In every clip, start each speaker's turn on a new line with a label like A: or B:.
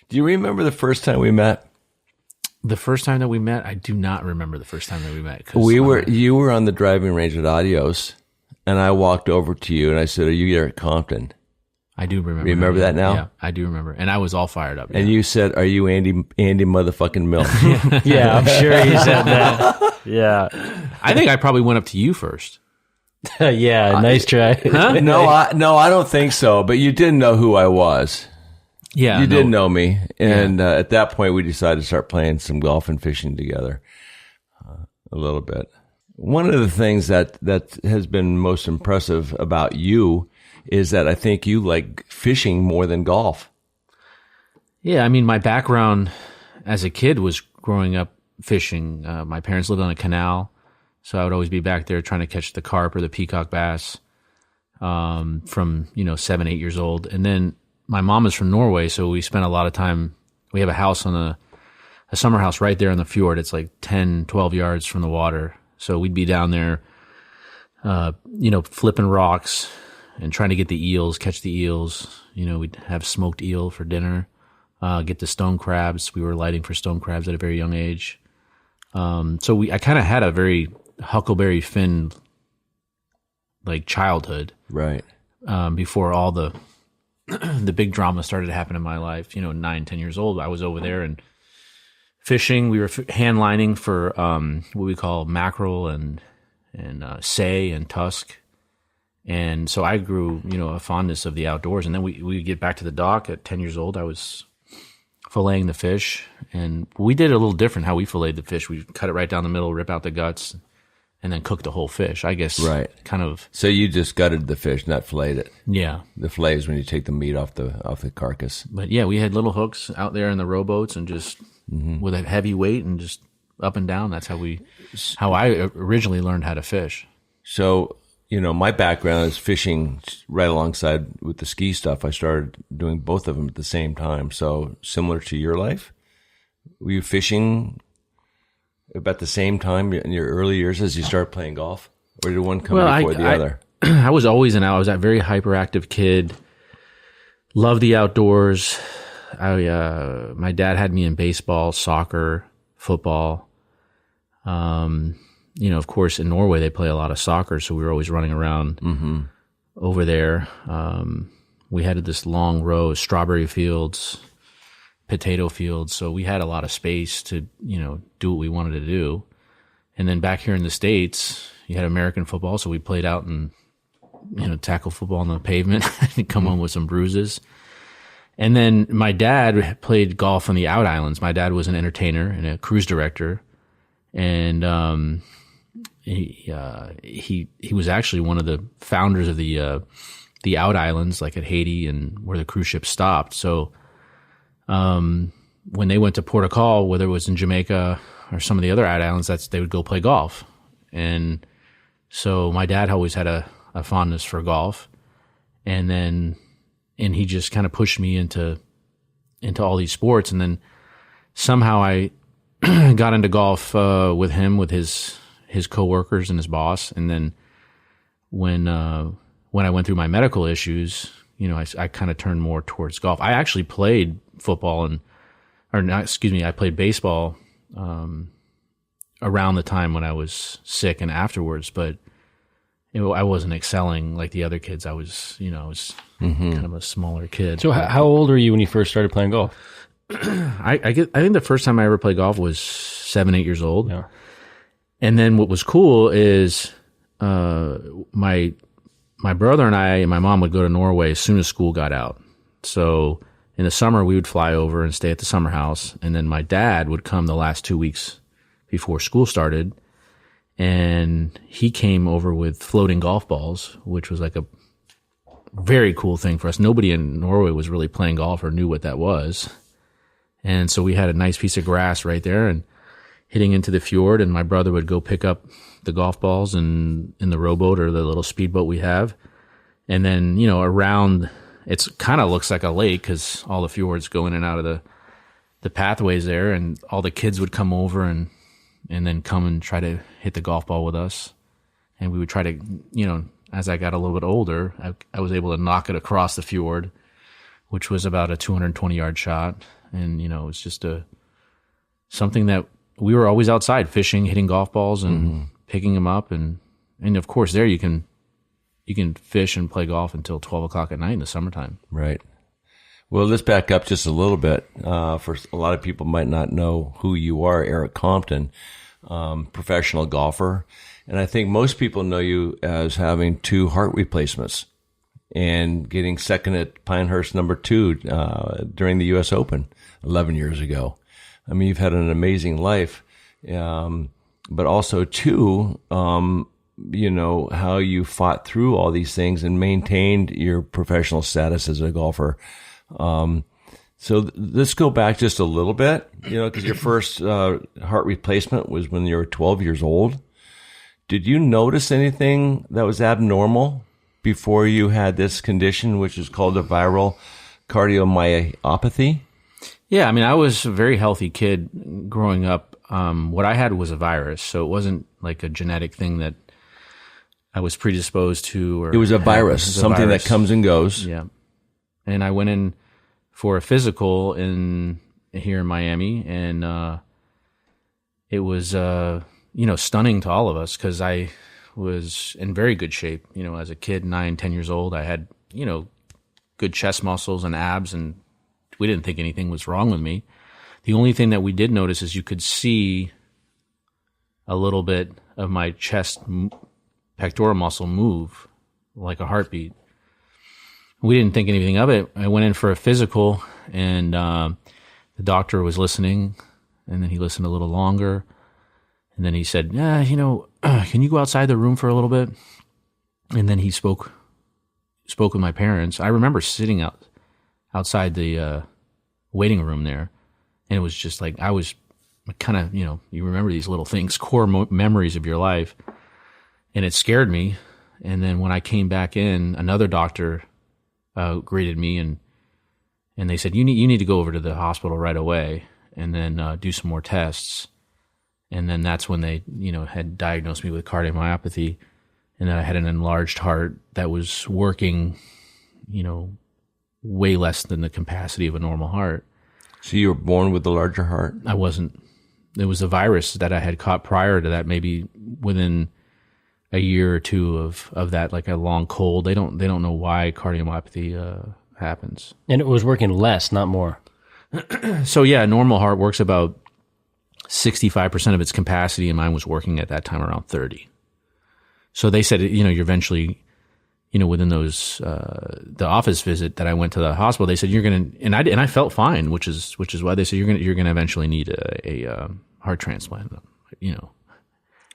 A: Do you remember the first time we met?
B: The first time that we met, I do not remember the first time that we met.
A: You were on the driving range at Adios, and I walked over to you and I said, "Are you Erik Compton?"
B: I do remember.
A: Remember that now?
B: Yeah, I do remember. And I was all fired up.
A: And you said, "Are you Andy motherfucking Milk?"
C: Yeah, I'm sure you said that. Yeah.
B: I think I probably went up to you first.
C: Yeah, nice try.
B: Huh?
A: No, I don't think so. But you didn't know who I was.
B: Yeah.
A: You did know me. And at that point, we decided to start playing some golf and fishing together a little bit. One of the things that has been most impressive about you is that I think you like fishing more than golf.
B: Yeah, I mean, my background as a kid was growing up fishing. My parents lived on a canal, so I would always be back there trying to catch the carp or the peacock bass from 7, 8 years old. And then my mom is from Norway, so we spent a lot of time. We have a house on a summer house right there on the fjord. It's like 10, 12 yards from the water. So we'd be down there, flipping rocks and trying to get the eels, catch the eels. We'd have smoked eel for dinner, get the stone crabs. We were lighting for stone crabs at a very young age. So I kind of had a very Huckleberry Finn like childhood,
A: right?
B: Before all the big drama started to happen in my life. 9, 10 years old, I was over there and fishing. We were hand lining for what we call mackerel and sei and tusk. And so I grew, a fondness of the outdoors. And then we get back to the dock at 10 years old. I was filleting the fish, and we did it a little different how we filleted the fish. We cut it right down the middle, rip out the guts, and then cook the whole fish, I guess.
A: Right.
B: Kind of.
A: So you just gutted the fish, not filleted it.
B: Yeah.
A: The fillet is when you take the meat off the carcass.
B: But yeah, we had little hooks out there in the rowboats and just with a heavy weight and just up and down. That's how I originally learned how to fish.
A: So, my background is fishing right alongside with the ski stuff. I started doing both of them at the same time. So similar to your life, were you fishing about the same time in your early years as you started playing golf? Or did one come before the other?
B: I was always I was a very hyperactive kid. Loved the outdoors. My dad had me in baseball, soccer, football. Of course, in Norway, they play a lot of soccer, so we were always running around over there. We had this long row of strawberry fields, potato fields, so we had a lot of space to, do what we wanted to do. And then back here in the States, you had American football, so we played out and, tackle football on the pavement and come home with some bruises. And then my dad played golf on the out islands. My dad was an entertainer and a cruise director. And he was actually one of the founders of the out islands, like at Haiti and where the cruise ship stopped. So when they went to Port au Call, whether it was in Jamaica or some of the other out islands, they would go play golf. And so my dad always had a fondness for golf, and he just kind of pushed me into all these sports. And then somehow I got into golf with him, with his coworkers and his boss. And then when I went through my medical issues, I kind of turned more towards golf. I actually played football I played baseball around the time when I was sick and afterwards, but I wasn't excelling like the other kids. I was, kind of a smaller kid.
C: So how old were you when you first started playing golf?
B: I think the first time I ever played golf was 7, 8 years old.
C: Yeah.
B: And then what was cool is my brother and I and my mom would go to Norway as soon as school got out. So in the summer, we would fly over and stay at the summer house. And then my dad would come the last 2 weeks before school started. And he came over with floating golf balls, which was like a very cool thing for us. Nobody in Norway was really playing golf or knew what that was. And so we had a nice piece of grass right there and hitting into the fjord, and my brother would go pick up the golf balls in the rowboat or the little speedboat we have. And then, around, it's kind of looks like a lake because all the fjords go in and out of the pathways there, and all the kids would come over and then come and try to hit the golf ball with us. And we would try to, as I got a little bit older, I was able to knock it across the fjord which was about a 220-yard shot. And, it's just something that we were always outside fishing, hitting golf balls and picking them up. And of course there you can fish and play golf until 12 o'clock at night in the summertime.
A: Right. Well, let's back up just a little bit. For a lot of people might not know who you are, Erik Compton, professional golfer. And I think most people know you as having 2 heart replacements and getting second at Pinehurst number 2 during the U.S. Open 11 years ago. I mean, you've had an amazing life, but also too, how you fought through all these things and maintained your professional status as a golfer. So let's go back just a little bit, because your first heart replacement was when you were 12 years old. Did you notice anything that was abnormal before you had this condition, which is called a viral cardiomyopathy?
B: Yeah, I mean, I was a very healthy kid growing up. What I had was a virus, so it wasn't like a genetic thing that I was predisposed to. Or
A: it was a virus, something that comes and goes.
B: Yeah. And I went in for a physical here in Miami, and it was stunning to all of us because I was in very good shape. As a kid, 9, 10 years old, I had good chest muscles and abs, and we didn't think anything was wrong with me. The only thing that we did notice is you could see a little bit of my chest pectoral muscle move like a heartbeat. We didn't think anything of it. I went in for a physical, and the doctor was listening, and then he listened a little longer, and then he said, can you go outside the room for a little bit? And then he spoke with my parents. I remember sitting outside the waiting room there, and it was just like I was kind of, you remember these little things, core memories of your life, and it scared me. And then when I came back in, another doctor greeted me, and they said, you need to go over to the hospital right away and then do some more tests. And then that's when they, had diagnosed me with cardiomyopathy, and then I had an enlarged heart that was working, way less than the capacity of a normal heart.
A: So you were born with the larger heart?
B: I wasn't. It was a virus that I had caught prior to that, maybe within a year or two of that, like a long cold. They don't know why cardiomyopathy happens.
C: And it was working less, not more.
B: So yeah, a normal heart works about 65% of its capacity, and mine was working at that time around 30. So they said, you're eventually, within those the office visit that I went to the hospital, they said you're gonna, and I felt fine, which is why they said you're gonna eventually need a heart transplant.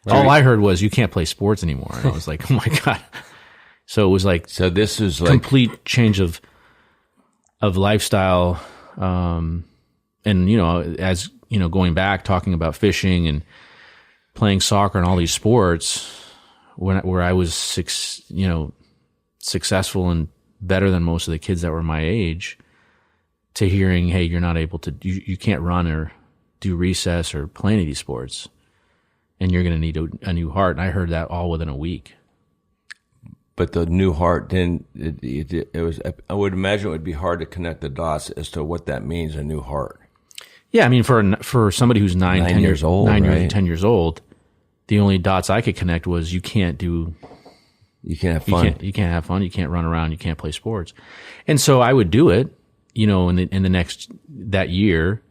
B: All I heard was you can't play sports anymore, and I was like, oh my god. So it was like,
A: so this is like
B: complete change of lifestyle, and as going back talking about fishing and playing soccer and all these sports, where I was successful and better than most of the kids that were my age, to hearing, hey, you're not able to, you can't run or do recess or play any of these sports, and you're going to need a new heart. And I heard that all within a week.
A: But the new heart, then it was, I would imagine it would be hard to connect the dots as to what that means, a new heart.
B: Yeah, I mean, for somebody who's 10 years old, 10 years old, the only dots I could connect was you can't have fun. You can't have fun. You can't run around. You can't play sports. And so I would do it, in the next, that year,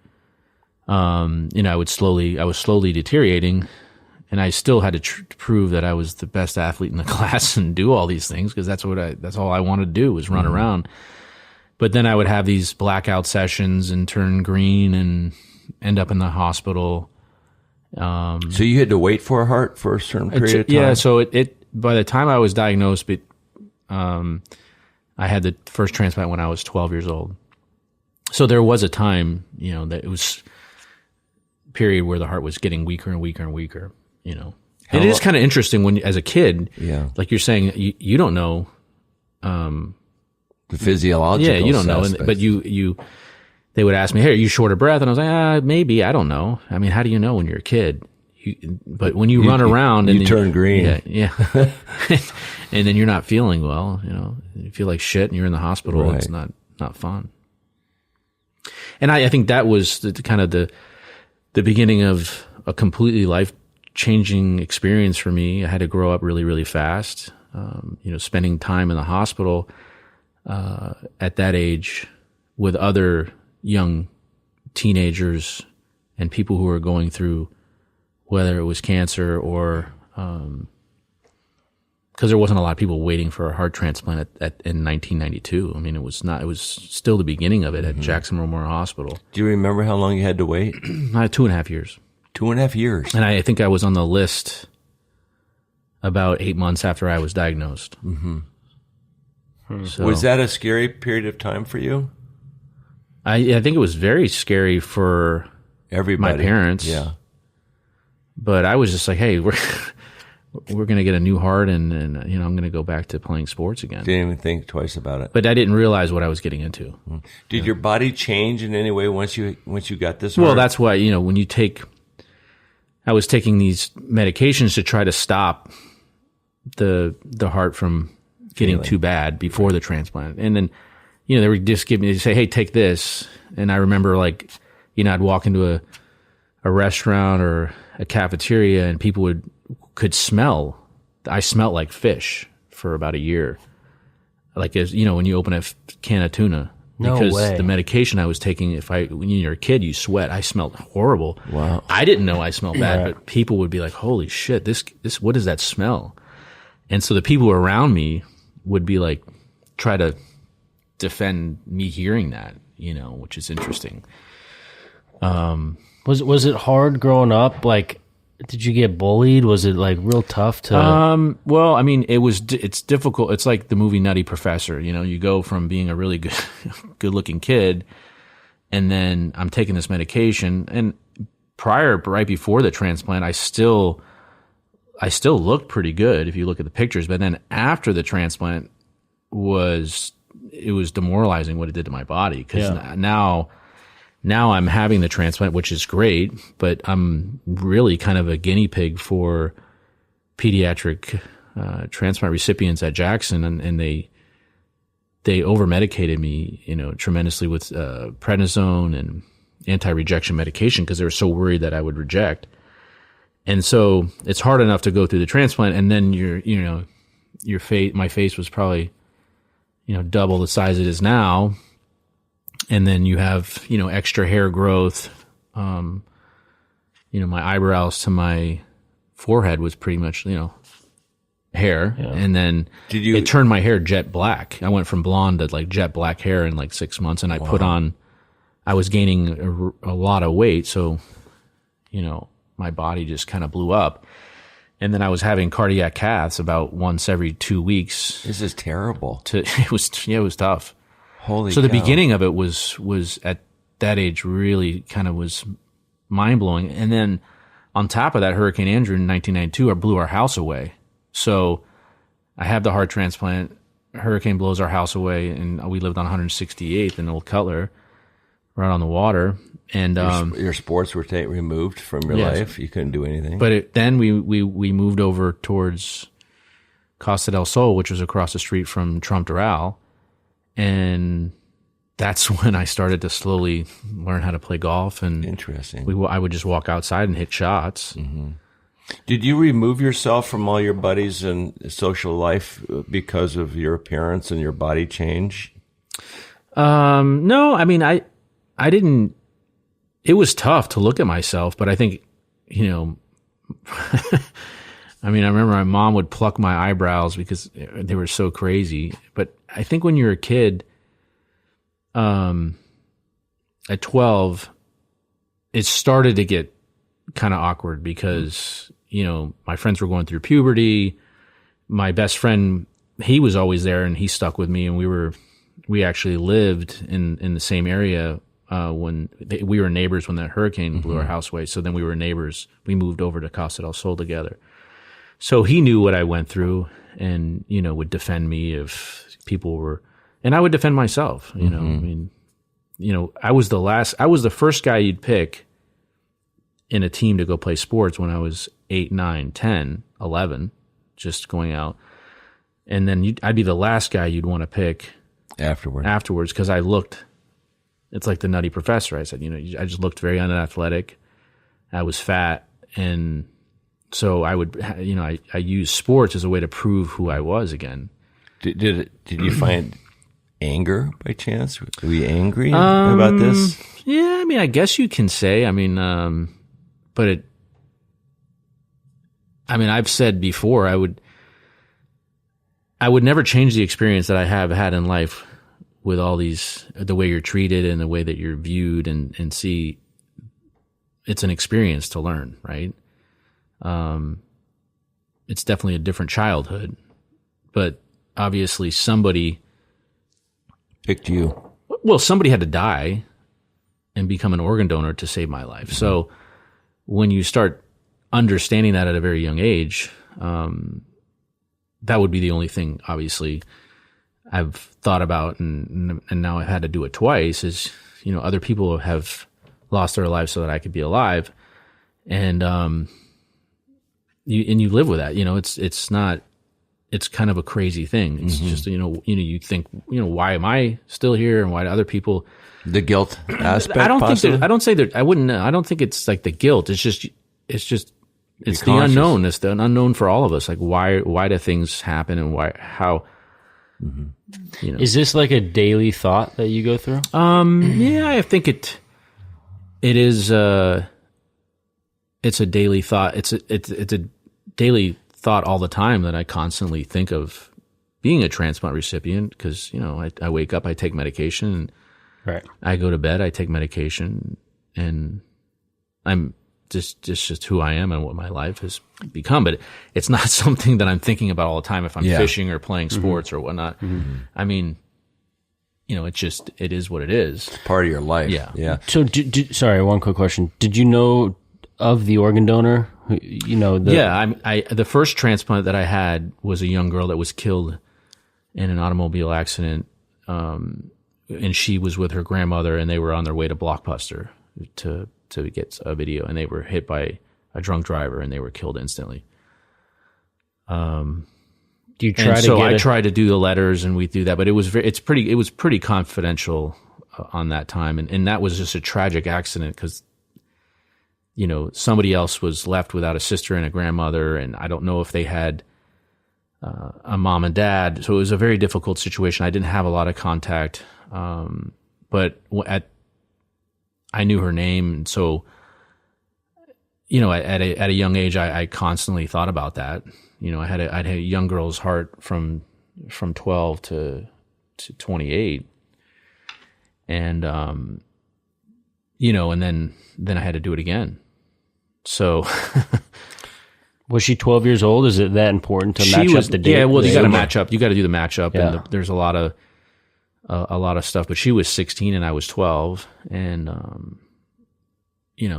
B: I was slowly deteriorating, and I still had to prove that I was the best athlete in the class and do all these things, because that's all I wanted to do was run around. But then I would have these blackout sessions and turn green and end up in the hospital.
A: So you had to wait for a heart for a certain period of time?
B: Yeah, so it by the time I was diagnosed, I had the first transplant when I was 12 years old. So there was a time, that it was a period where the heart was getting weaker and weaker and weaker, And it is kind of interesting when, as a kid, like you're saying, you don't know
A: the physiological.
B: Yeah, you don't know, but they would ask me, "Hey, are you short of breath?" And I was like, "Maybe, I don't know." I mean, how do you know when you're a kid? But when you run around and
A: you turn green,
B: yeah, and then you're not feeling well, you feel like shit, and you're in the hospital. Right. It's not fun. And I think that was kind of the beginning of a completely life-changing experience for me. I had to grow up really, really fast. Spending time in the hospital at that age with other young teenagers and people who were going through, whether it was cancer or because there wasn't a lot of people waiting for a heart transplant in 1992. I mean, it was still the beginning of it at Jackson Memorial Hospital.
A: Do you remember how long you had to wait?
B: 2.5 years.
A: 2.5 years.
B: And I think I was on the list about 8 months after I was diagnosed. So,
A: was that a scary period of time for you?
B: I think it was very scary for
A: everybody,
B: my parents.
A: Yeah.
B: But I was just like, hey, we're going to get a new heart and I'm going to go back to playing sports again.
A: Didn't even think twice about it.
B: But I didn't realize what I was getting into.
A: Did your body change in any way once you got this heart?
B: Well, that's why, when you I was taking these medications to try to stop the heart from getting too bad before the transplant. And then, they would just they'd say, hey, take this. And I remember I'd walk into a restaurant or a cafeteria and people could smell. I smelled like fish for about a year. Like, as when you open a can of tuna. Because the medication I was taking, when you're a kid, you sweat. I smelled horrible.
A: Wow.
B: I didn't know I smelled bad, but people would be like, holy shit, this, what is that smell? And so the people around me would be like, try to defend me hearing that, which is interesting.
C: Was it hard growing up? Like, did you get bullied? Was it like real tough to?
B: Well, I mean, it's difficult. It's like the movie Nutty Professor. You go from being a really good looking kid, and then I'm taking this medication. And right before the transplant, I still looked pretty good if you look at the pictures. But then after the transplant, it was demoralizing what it did to my body, because now I'm having the transplant, which is great, but I'm really kind of a guinea pig for pediatric transplant recipients at Jackson, and they over-medicated me, tremendously with prednisone and anti-rejection medication because they were so worried that I would reject. And so it's hard enough to go through the transplant, and then my face was probably double the size it is now. And then you have, extra hair growth. My eyebrows to my forehead was pretty much, hair. Yeah. And then it turned my hair jet black. I went from blonde to like jet black hair in like 6 months. And I was gaining a lot of weight. So, my body just kind of blew up. And then I was having cardiac caths about once every 2 weeks.
A: This is terrible.
B: It was tough.
A: Holy
B: So
A: cow.
B: the beginning of it was at that age really kind of was mind blowing. And then on top of that, Hurricane Andrew in 1992 blew our house away. So I have the heart transplant. Hurricane blows our house away, and we lived on 168th in Old Cutler, right on the water. And
A: your sports were removed from your life. You couldn't do anything.
B: But then we moved over towards Costa del Sol, which was across the street from Trump Doral. And that's when I started to slowly learn how to play golf. And
A: interesting.
B: I would just walk outside and hit shots.
A: Mm-hmm. Did you remove yourself from all your buddies and social life because of your appearance and your body change?
B: No, I mean, I didn't. It was tough to look at myself, but I think, I mean, I remember my mom would pluck my eyebrows because they were so crazy. But I think when you're a kid, at 12, it started to get kind of awkward because, my friends were going through puberty. My best friend, he was always there and he stuck with me, and we actually lived in the same area when we were neighbors when that hurricane blew our house away. So then we were neighbors. We moved over to Costa del Sol together. So he knew what I went through and, would defend me if people were, and I would defend myself, I mean, I was the first guy you'd pick in a team to go play sports when I was 8, 9, 10, 11, just going out. And then I'd be the last guy you'd want to pick
A: afterwards,
B: because I looked it's like the Nutty Professor. I said, I just looked very unathletic. I was fat. And so I would, I used sports as a way to prove who I was again.
A: Did you find anger by chance? Were you angry about this?
B: Yeah, I mean, I guess you can say. I mean, but I've said before, I would never change the experience that I have had in life with all these, the way you're treated and the way that you're viewed and see. It's an experience to learn, right? It's definitely a different childhood, but obviously somebody
A: picked you.
B: Well, somebody had to die and become an organ donor to save my life. Mm-hmm. So when you start understanding that at a very young age, that would be the only thing, obviously, I've thought about, and now I've had to do it twice, is, other people have lost their lives so that I could be alive. And you live with that. It's not, it's kind of a crazy thing. It's just, you think, why am I still here, and why do other people?
A: The guilt aspect.
B: I don't think it's like the guilt. It's the unknown. It's the unknown for all of us. Like, why do things happen, and how?
C: Is this like a daily thought that you go through?
B: Yeah, I think it is. It's a daily thought. It's a daily thought all the time that I constantly think of being a transplant recipient, because I wake up, I take medication, and
C: right.
B: I go to bed, I take medication, and I'm just who I am and what my life has become. But it's not something that I'm thinking about all the time if I'm fishing or playing sports or whatnot. Mm-hmm. I mean, it is what it is.
A: It's part of your life.
B: Yeah.
A: Yeah.
C: So, sorry, one quick question. Did you know of the organ donor?
B: The first transplant that I had was a young girl that was killed in an automobile accident. And she was with her grandmother, and they were on their way to Blockbuster to get a video, and they were hit by a drunk driver, and they were killed instantly.
C: Do you try
B: I tried to do the letters, and we do that, but it was pretty confidential on that time, and that was just a tragic accident because somebody else was left without a sister and a grandmother, and I don't know if they had a mom and dad, so it was a very difficult situation. I didn't have a lot of contact, but I knew her name, and so at a young age, I constantly thought about that. I had a young girl's heart from 12 to 28, and and then I had to do it again. So.
C: Was she 12 years old? Is it that important to match up the date?
B: Yeah, well, you got to match up. You got to do the matchup, and there's a lot of stuff. But she was 16 and I was 12, and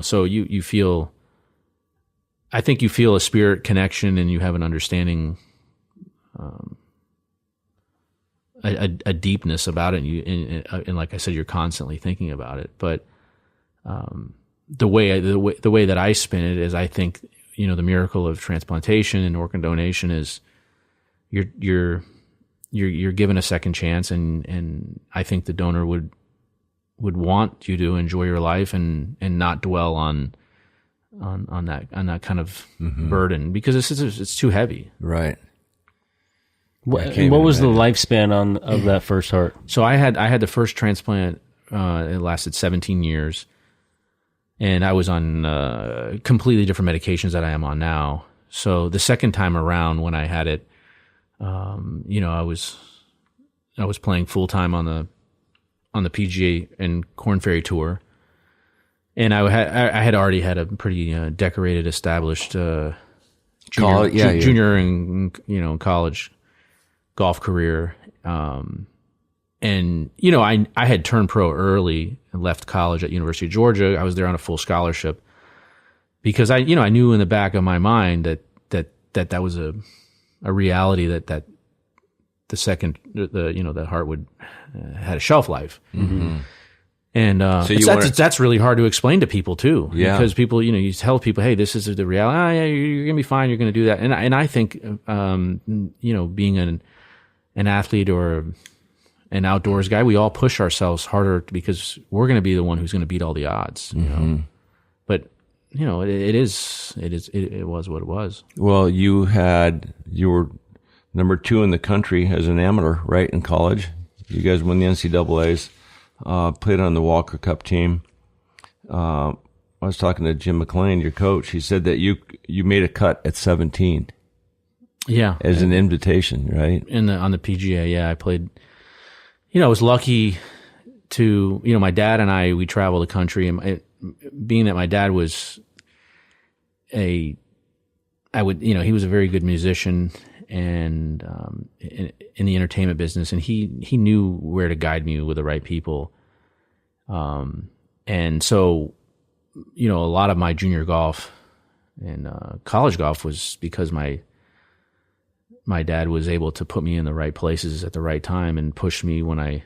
B: so you feel. I think you feel a spirit connection, and you have an understanding, a deepness about it. And like I said, you're constantly thinking about it. But the way that I spin it is, I think. The miracle of transplantation and organ donation is you're given a second chance, and I think the donor would want you to enjoy your life and not dwell on that kind of burden, because it's too heavy.
A: Right.
C: What was the lifespan of that first heart?
B: So I had the first transplant. It lasted 17 years. And I was on completely different medications that I am on now. So the second time around when I had it, I was playing full time on the PGA and Korn Ferry Tour, and I had already had a pretty decorated, established junior and college golf career. And, I had turned pro early and left college at University of Georgia. I was there on a full scholarship because I knew in the back of my mind that was a reality that the heart would had a shelf life. Mm-hmm. And that's really hard to explain to people too. Yeah. Because people, you tell people, hey, this is the reality. Oh, yeah, you're gonna be fine. You're gonna do that. And I think, being an athlete or an outdoors guy, we all push ourselves harder because we're going to be the one who's going to beat all the odds, you know. But it was what it was.
A: Well, you were number 2 in the country as an amateur, right, in college. You guys won the NCAAs, played on the Walker Cup team. I was talking to Jim McLean, your coach. He said that you made a cut at 17.
B: Yeah,
A: as an invitation, right?
B: On the PGA, yeah, I played. I was lucky to, my dad and I, we traveled the country, and being that my dad was he was a very good musician and in the entertainment business, and he knew where to guide me with the right people. And so, a lot of my junior golf and college golf was because my dad was able to put me in the right places at the right time and push me when I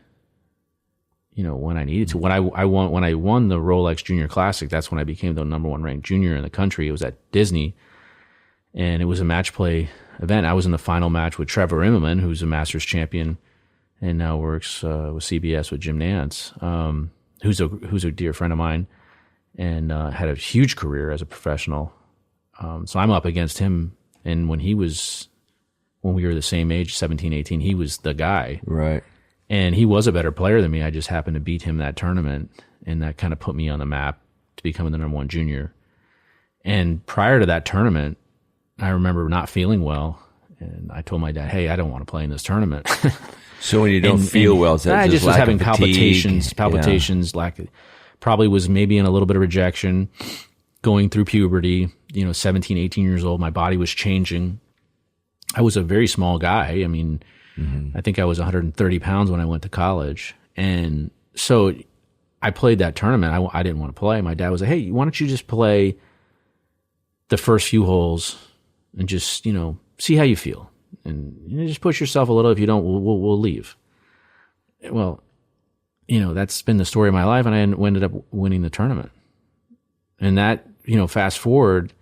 B: needed to. When I won the Rolex Junior Classic, that's when I became the number 1 ranked junior in the country. It was at Disney, and it was a match play event. I was in the final match with Trevor Immelman, who's a Masters champion and now works with CBS with Jim Nance, who's a dear friend of mine and had a huge career as a professional. So I'm up against him, and when we were the same age, 17, 18, he was the guy.
A: Right.
B: And he was a better player than me. I just happened to beat him that tournament, and that kind of put me on the map to becoming the number 1 junior. And prior to that tournament, I remember not feeling well, and I told my dad, "Hey, I don't want to play in this tournament."
A: So when you don't feel well, is that
B: I just was having palpitations,
A: yeah.
B: Probably was maybe in a little bit of rejection, going through puberty, 17, 18 years old. My body was changing. I was a very small guy. I mean, I think I was 130 pounds when I went to college. And so I played that tournament. I didn't want to play. My dad was like, "Hey, why don't you just play the first few holes and just, see how you feel. And just push yourself a little. If you don't, we'll leave." Well, that's been the story of my life, and I ended up winning the tournament. And that, fast forward,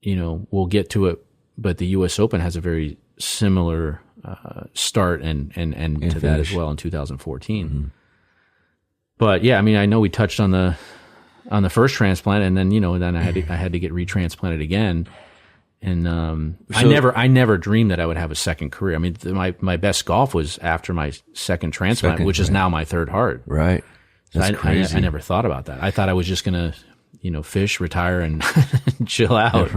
B: we'll get to it, but the U.S. Open has a very similar start and to that as well in 2014. But yeah, I mean, I know we touched on the first transplant, and then then I had to get retransplanted again. And I never dreamed that I would have a second career. I mean, my best golf was after my second transplant, which is now my third heart.
A: Right. That's crazy.
B: I never thought about that. I thought I was just gonna, fish, retire, and chill out.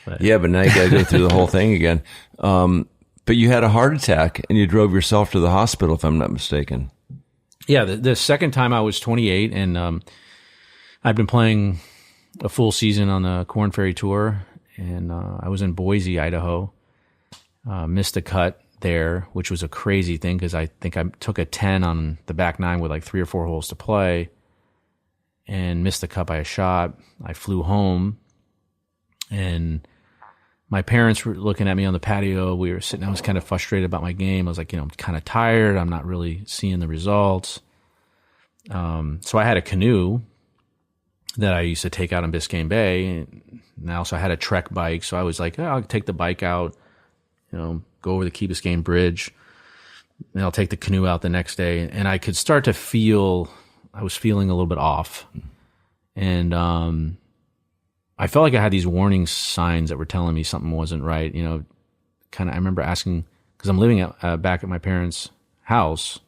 B: But
A: now you got to go through the whole thing again. But you had a heart attack, and you drove yourself to the hospital, if I'm not mistaken.
B: Yeah, the second time I was 28, and I'd been playing a full season on the Corn Ferry Tour. And I was in Boise, Idaho, missed a cut there, which was a crazy thing because I think I took a 10 on the back 9 with like 3 or 4 holes to play and missed the cut by a shot. I flew home, and my parents were looking at me on the patio. We were sitting, I was kind of frustrated about my game. I was like, I'm kind of tired. I'm not really seeing the results. So I had a canoe that I used to take out in Biscayne Bay. And I also had a Trek bike. So I was like, I'll take the bike out, go over the Key Biscayne Bridge, and I'll take the canoe out the next day. And I could start to I was feeling a little bit off. And I felt like I had these warning signs that were telling me something wasn't right. I remember asking, because I'm living back at my parents' house,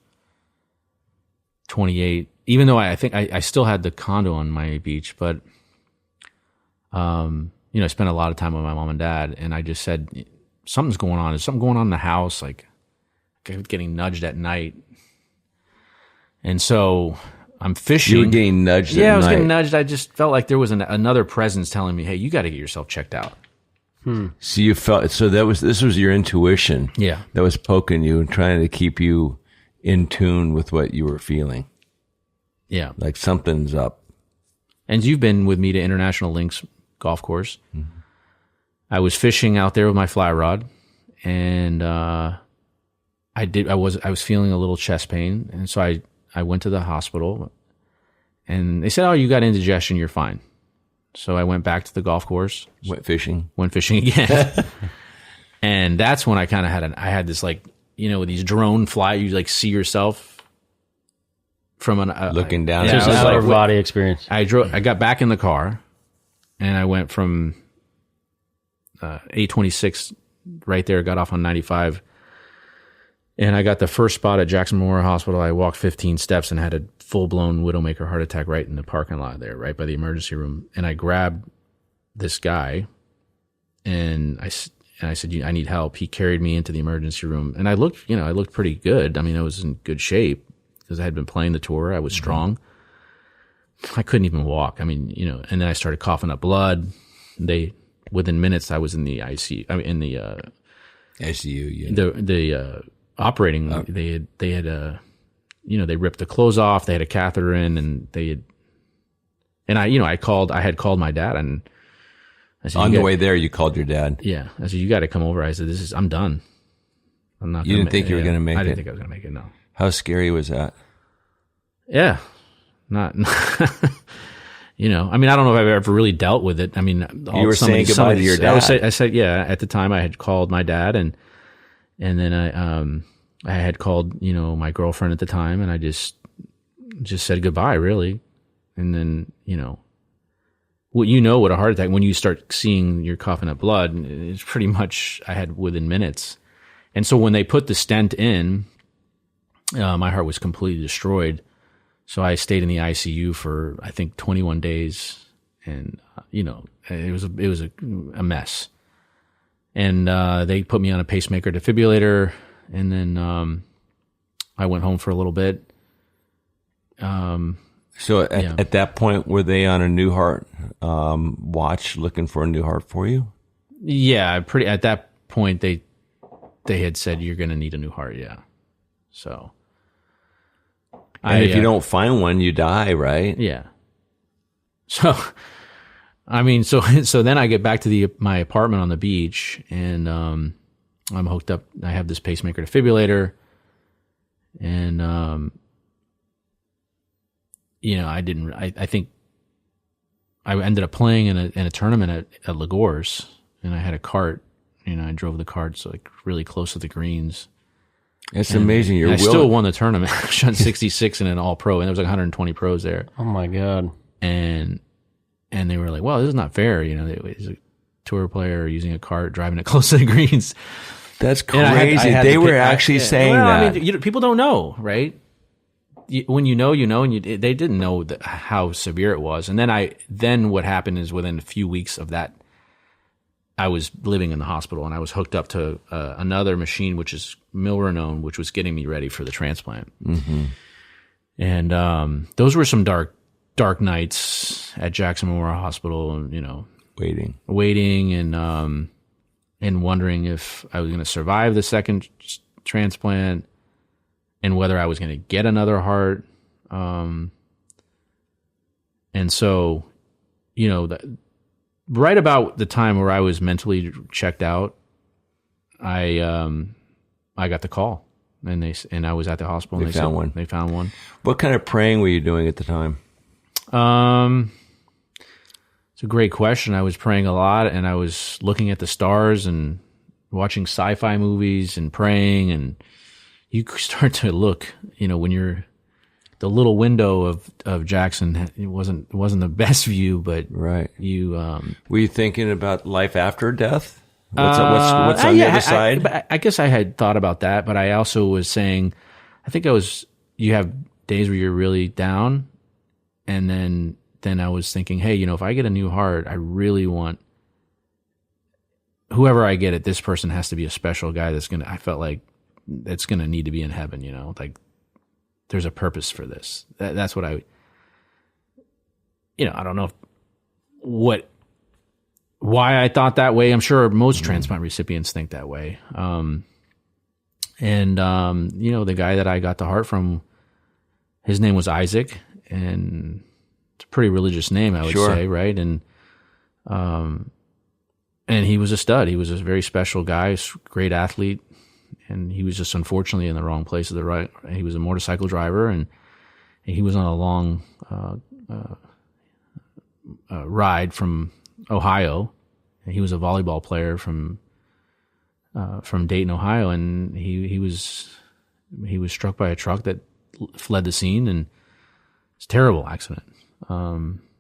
B: 28, even though I think I still had the condo on Miami Beach, but, I spent a lot of time with my mom and dad, and I just said, something's going on. Is something going on in the house? Like, I was getting nudged at night. And so I'm fishing.
A: You were getting nudged at night?
B: Yeah, I was getting nudged. I just felt like there was another presence telling me, hey, you got to get yourself checked out.
A: So you felt, this was your intuition.
B: Yeah.
A: That was poking you and trying to keep you in tune with what you were feeling.
B: Yeah.
A: Like something's up.
B: And you've been with me to International Links Golf Course. Mm-hmm. I was fishing out there with my fly rod, and I was feeling a little chest pain, and so I went to the hospital, and they said, "Oh, you got indigestion, you're fine." So I went back to the golf course.
A: Went fishing
B: again. And that's when I kind of had this like with these drone fly, you like see yourself from
A: looking down.
C: Just an outer body experience.
B: I got back in the car, and I went from 826 right there, got off on 95, and I got the first spot at Jackson Memorial Hospital. I walked 15 steps and had a full-blown widowmaker heart attack right in the parking lot there, right by the emergency room. And I grabbed this guy, and I said, I need help. He carried me into the emergency room, and I looked pretty good. I mean, I was in good shape because I had been playing the tour. I was strong. I couldn't even walk. I mean, and then I started coughing up blood. Within minutes, I was in the ICU. I mean, in the
A: ICU. Yeah.
B: The operating. They had they ripped the clothes off. They had a catheter in, and I had called my dad, and I said,
A: on the way there, you called your dad.
B: Yeah, I said, you got to come over. I said, I'm done. I'm not.
A: You didn't think you were going to make it?
B: I didn't think I was going to make it. No.
A: How scary was that?
B: Yeah, not. I mean, I don't know if I've ever really dealt with it. I mean,
A: you were saying goodbye to your dad.
B: I said, yeah. At the time, I had called my dad, and then I had called, my girlfriend at the time, and I just said goodbye, really. And then, what a heart attack, when you start seeing you're coughing up blood, it's pretty much I had within minutes. And so when they put the stent in, my heart was completely destroyed. So I stayed in the ICU for, I think, 21 days, and it was a mess. And they put me on a pacemaker defibrillator, and then I went home for a little bit.
A: So at that point, were they on a new heart watch, looking for a new heart for you?
B: Yeah, at that point they had said you're going to need a new heart. Yeah, so.
A: And if you don't find one, you die, right?
B: Yeah. So, I mean, so then I get back to my apartment on the beach, and I'm hooked up. I have this pacemaker defibrillator, and I think I ended up playing in a tournament at Lagos, and I had a cart. I drove the cart so like really close to the greens.
A: It's amazing.
B: I still won the tournament. I shot 66 in an all pro, and there was like 120 pros there.
C: Oh my God.
B: And they were like, well, this is not fair. He's a tour player using a cart, driving it close to the greens.
A: That's crazy. They were actually saying that.
B: I mean, people don't know, right? When you know, and they didn't know how severe it was. And then what happened is within a few weeks of that, I was living in the hospital, and I was hooked up to another machine, which is Milrinone, which was getting me ready for the transplant. Mm-hmm. And those were some dark nights at Jackson Memorial Hospital, and waiting, and wondering if I was going to survive the second transplant, and whether I was going to get another heart. And so, right about the time where I was mentally checked out, I got the call, and I was at the hospital. And they found one.
A: What kind of praying were you doing at the time?
B: It's a great question. I was praying a lot, and I was looking at the stars and watching sci-fi movies and praying, and you start to look, when you're the little window of Jackson, it wasn't the best view, but
A: right.
B: You
A: were you thinking about life after death? What's on the other side?
B: I guess I had thought about that, but I also was saying, you have days where you're really down, and then I was thinking, hey, if I get a new heart, I really want whoever I get it, this person has to be a special guy I felt like that's gonna need to be in heaven, like there's a purpose for this. That's what I don't know why I thought that way. I'm sure most transplant recipients think that way. The guy that I got the heart from, his name was Isaac, and it's a pretty religious name, I would say, right? And he was a stud. He was a very special guy, great athlete, and he was just unfortunately in the wrong place at the right. He was a motorcycle driver, and he was on a long ride from Ohio. And he was a volleyball player from from Dayton, Ohio, and he was struck by a truck that fled the scene, and it's a terrible accident.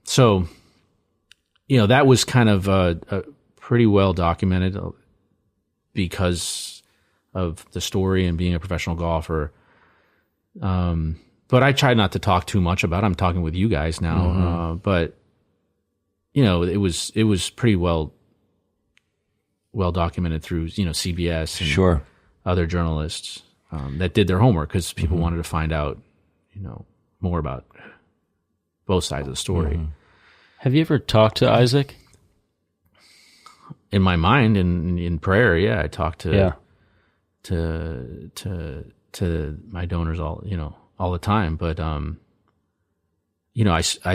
B: So, that was kind of a pretty well documented because of the story and being a professional golfer. But I try not to talk too much about it. I'm talking with you guys now, but it was pretty well documented through CBS and other journalists that did their homework because people wanted to find out more about both sides of the story.
C: Have you ever talked to Isaac?
B: In my mind, in prayer, yeah, I talked to my donors all the time, but I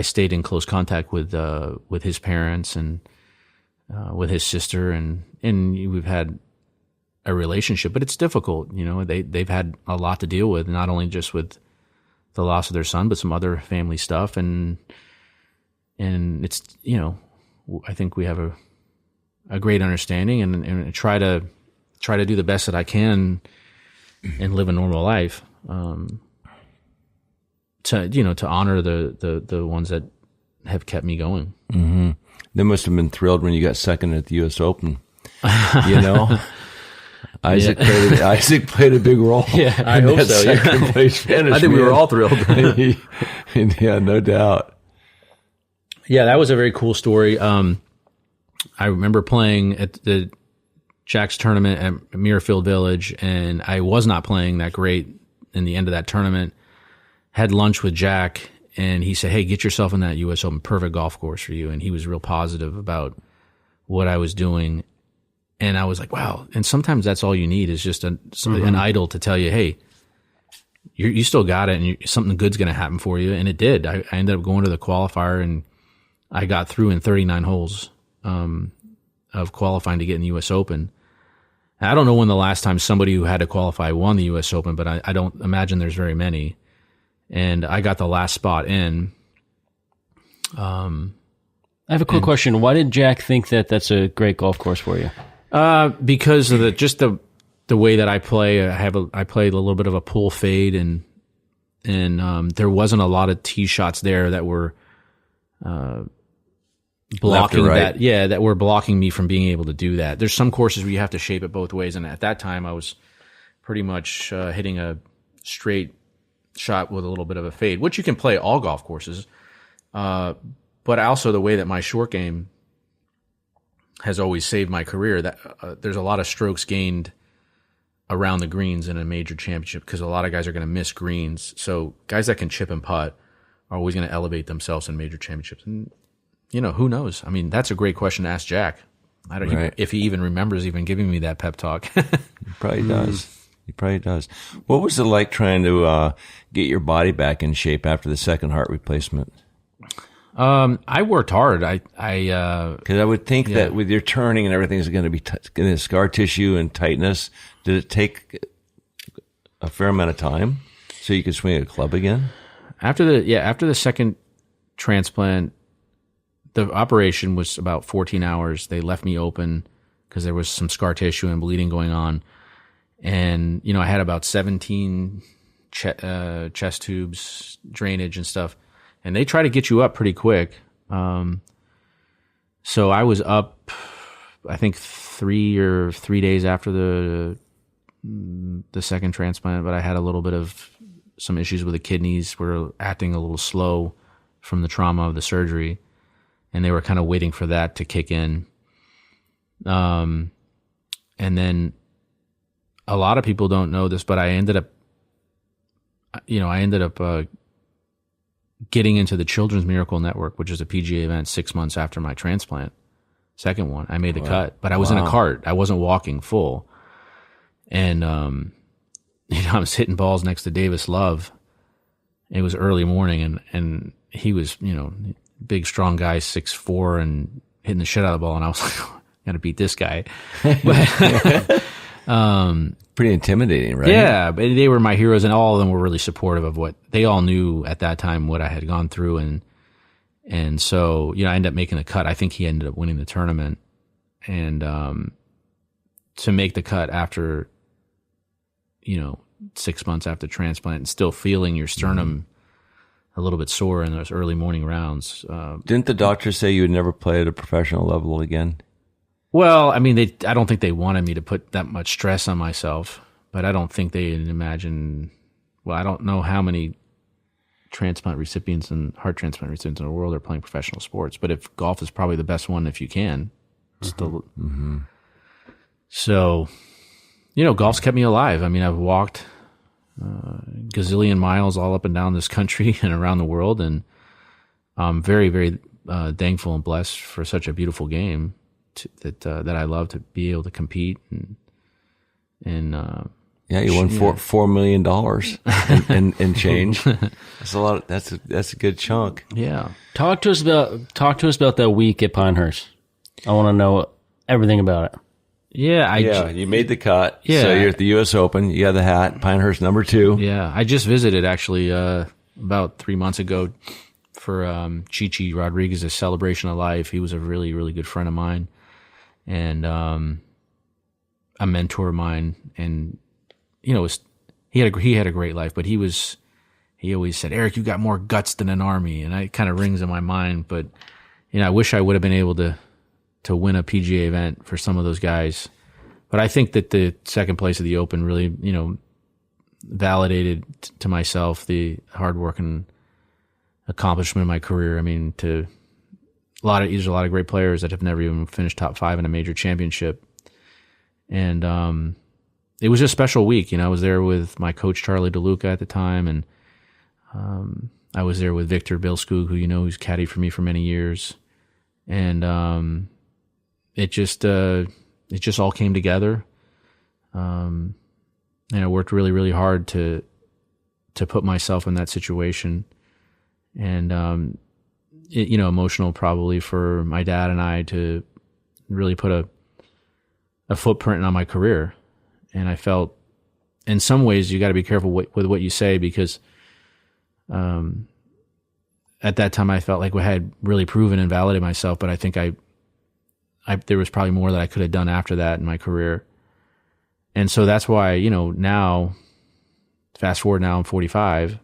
B: stayed in close contact with his parents and with his sister, and we've had a relationship, but it's difficult. They've had a lot to deal with, not only just with the loss of their son, but some other family stuff, and it's I think we have a great understanding, and try to do the best that I can and live a normal life. To honor the ones that have kept me going.
A: Mm-hmm. They must have been thrilled when you got second at the U.S. Open. Isaac played a big role.
B: Yeah, I hope so.
A: Second place finish.
B: I think we were all thrilled.
A: Yeah, no doubt.
B: Yeah, that was a very cool story. I remember playing at the Jack's tournament at Muirfield Village, and I was not playing that great in the end of that tournament. Had lunch with Jack, and he said, "Hey, get yourself in that U.S. Open, perfect golf course for you." And he was real positive about what I was doing. And I was like, wow. And sometimes that's all you need is just an idol to tell you, hey, you still got it, and something good's going to happen for you. And it did. I ended up going to the qualifier, and I got through in 39 holes of qualifying to get in the U.S. Open. I don't know when the last time somebody who had to qualify won the U.S. Open, but I don't imagine there's very many. And I got the last spot in.
C: I have a quick question. Why did Jack think that that's a great golf course for you?
B: Because of the way that I play. I played a little bit of a pull fade, and there wasn't a lot of tee shots there that were blocking that. Yeah, that were blocking me from being able to do that. There's some courses where you have to shape it both ways, and at that time I was pretty much hitting a straight shot with a little bit of a fade, which you can play all golf courses. But also the way that my short game has always saved my career, that there's a lot of strokes gained around the greens in a major championship because a lot of guys are going to miss greens. So guys that can chip and putt are always going to elevate themselves in major championships. And, who knows? I mean, that's a great question to ask Jack. I don't know if he even remembers even giving me that pep talk.
A: He probably does. He probably does. What was it like trying to get your body back in shape after the second heart replacement?
B: I worked hard.
A: Because I would think that with your turning and everything is going to be scar tissue and tightness. Did it take a fair amount of time so you could swing a club again?
B: After the second transplant, the operation was about 14 hours. They left me open because there was some scar tissue and bleeding going on. And, I had about 17 chest tubes, drainage and stuff. And they try to get you up pretty quick. So I was up, I think 3 days after the second transplant, but I had a little bit of some issues with the kidneys. Were acting a little slow from the trauma of the surgery. And they were kind of waiting for that to kick in. And then a lot of people don't know this, but I ended up getting into the Children's Miracle Network, which is a PGA event 6 months after my transplant. Second one, I made the cut, but I was in a cart. I wasn't walking full. And, I was hitting balls next to Davis Love. It was early morning, and he was, big, strong guy, 6'4", and hitting the shit out of the ball. And I was like, got to beat this guy. But,
A: pretty intimidating, right?
B: Yeah, but they were my heroes, and all of them were really supportive of what they all knew at that time, what I had gone through. And so, I ended up making the cut. I think he ended up winning the tournament. And, to make the cut after, 6 months after transplant and still feeling your sternum a little bit sore in those early morning rounds.
A: Didn't the doctor say you would never play at a professional level again?
B: Well, I mean, I don't think they wanted me to put that much stress on myself, but I don't think they imagine. Well, I don't know how many transplant recipients and heart transplant recipients in the world are playing professional sports, but if golf is probably the best one if you can. So, golf's kept me alive. I mean, I've walked gazillion miles all up and down this country and around the world, and I'm very, very thankful and blessed for such a beautiful game that I love to be able to compete and
A: yeah, you won $4 million and change. That's a lot. That's a good chunk.
B: Yeah.
C: Talk to us about that week at Pinehurst. I want to know everything about it.
B: Yeah,
A: you made the cut.
B: Yeah.
A: So you're at the U.S. Open. You have the hat, Pinehurst #2.
B: Yeah, I just visited actually about 3 months ago for Chi Rodriguez's celebration of life. He was a really, really good friend of mine and a mentor of mine. And he had a great life, but he always said, "Erik, you got more guts than an army," and it kind of rings in my mind. But I wish I would have been able to win a PGA event for some of those guys. But I think that the second place of the Open really, validated to myself the hard work and accomplishment of my career. I mean, there's a lot of great players that have never even finished top 5 in a major championship. And it was a special week. I was there with my coach, Charlie DeLuca at the time. And I was there with Victor Bilskug, who who's caddied for me for many years. And it just all came together. And I worked really, really hard to put myself in that situation. And, emotional probably for my dad and I to really put a footprint on my career. And I felt in some ways you got to be careful with what you say because, at that time I felt like I had really proven and validated myself, but I think there was probably more that I could have done after that in my career. And so that's why, now, fast forward now, I'm 45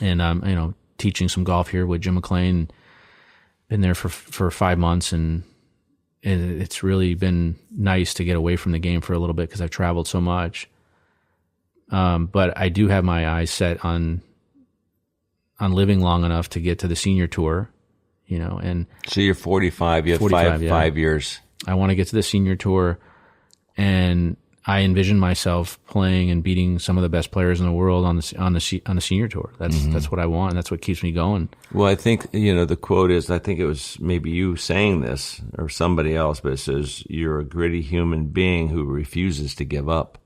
B: and I'm, teaching some golf here with Jim McLean. Been there for 5 months and it's really been nice to get away from the game for a little bit because I've traveled so much. But I do have my eyes set on living long enough to get to the senior tour. And
A: so you're 45. You have
B: 45,
A: five years.
B: I want to get to the senior tour, and I envision myself playing and beating some of the best players in the world on the senior tour. That's what I want, and that's what keeps me going.
A: Well, I think the quote is, I think it was maybe you saying this or somebody else, but it says you're a gritty human being who refuses to give up.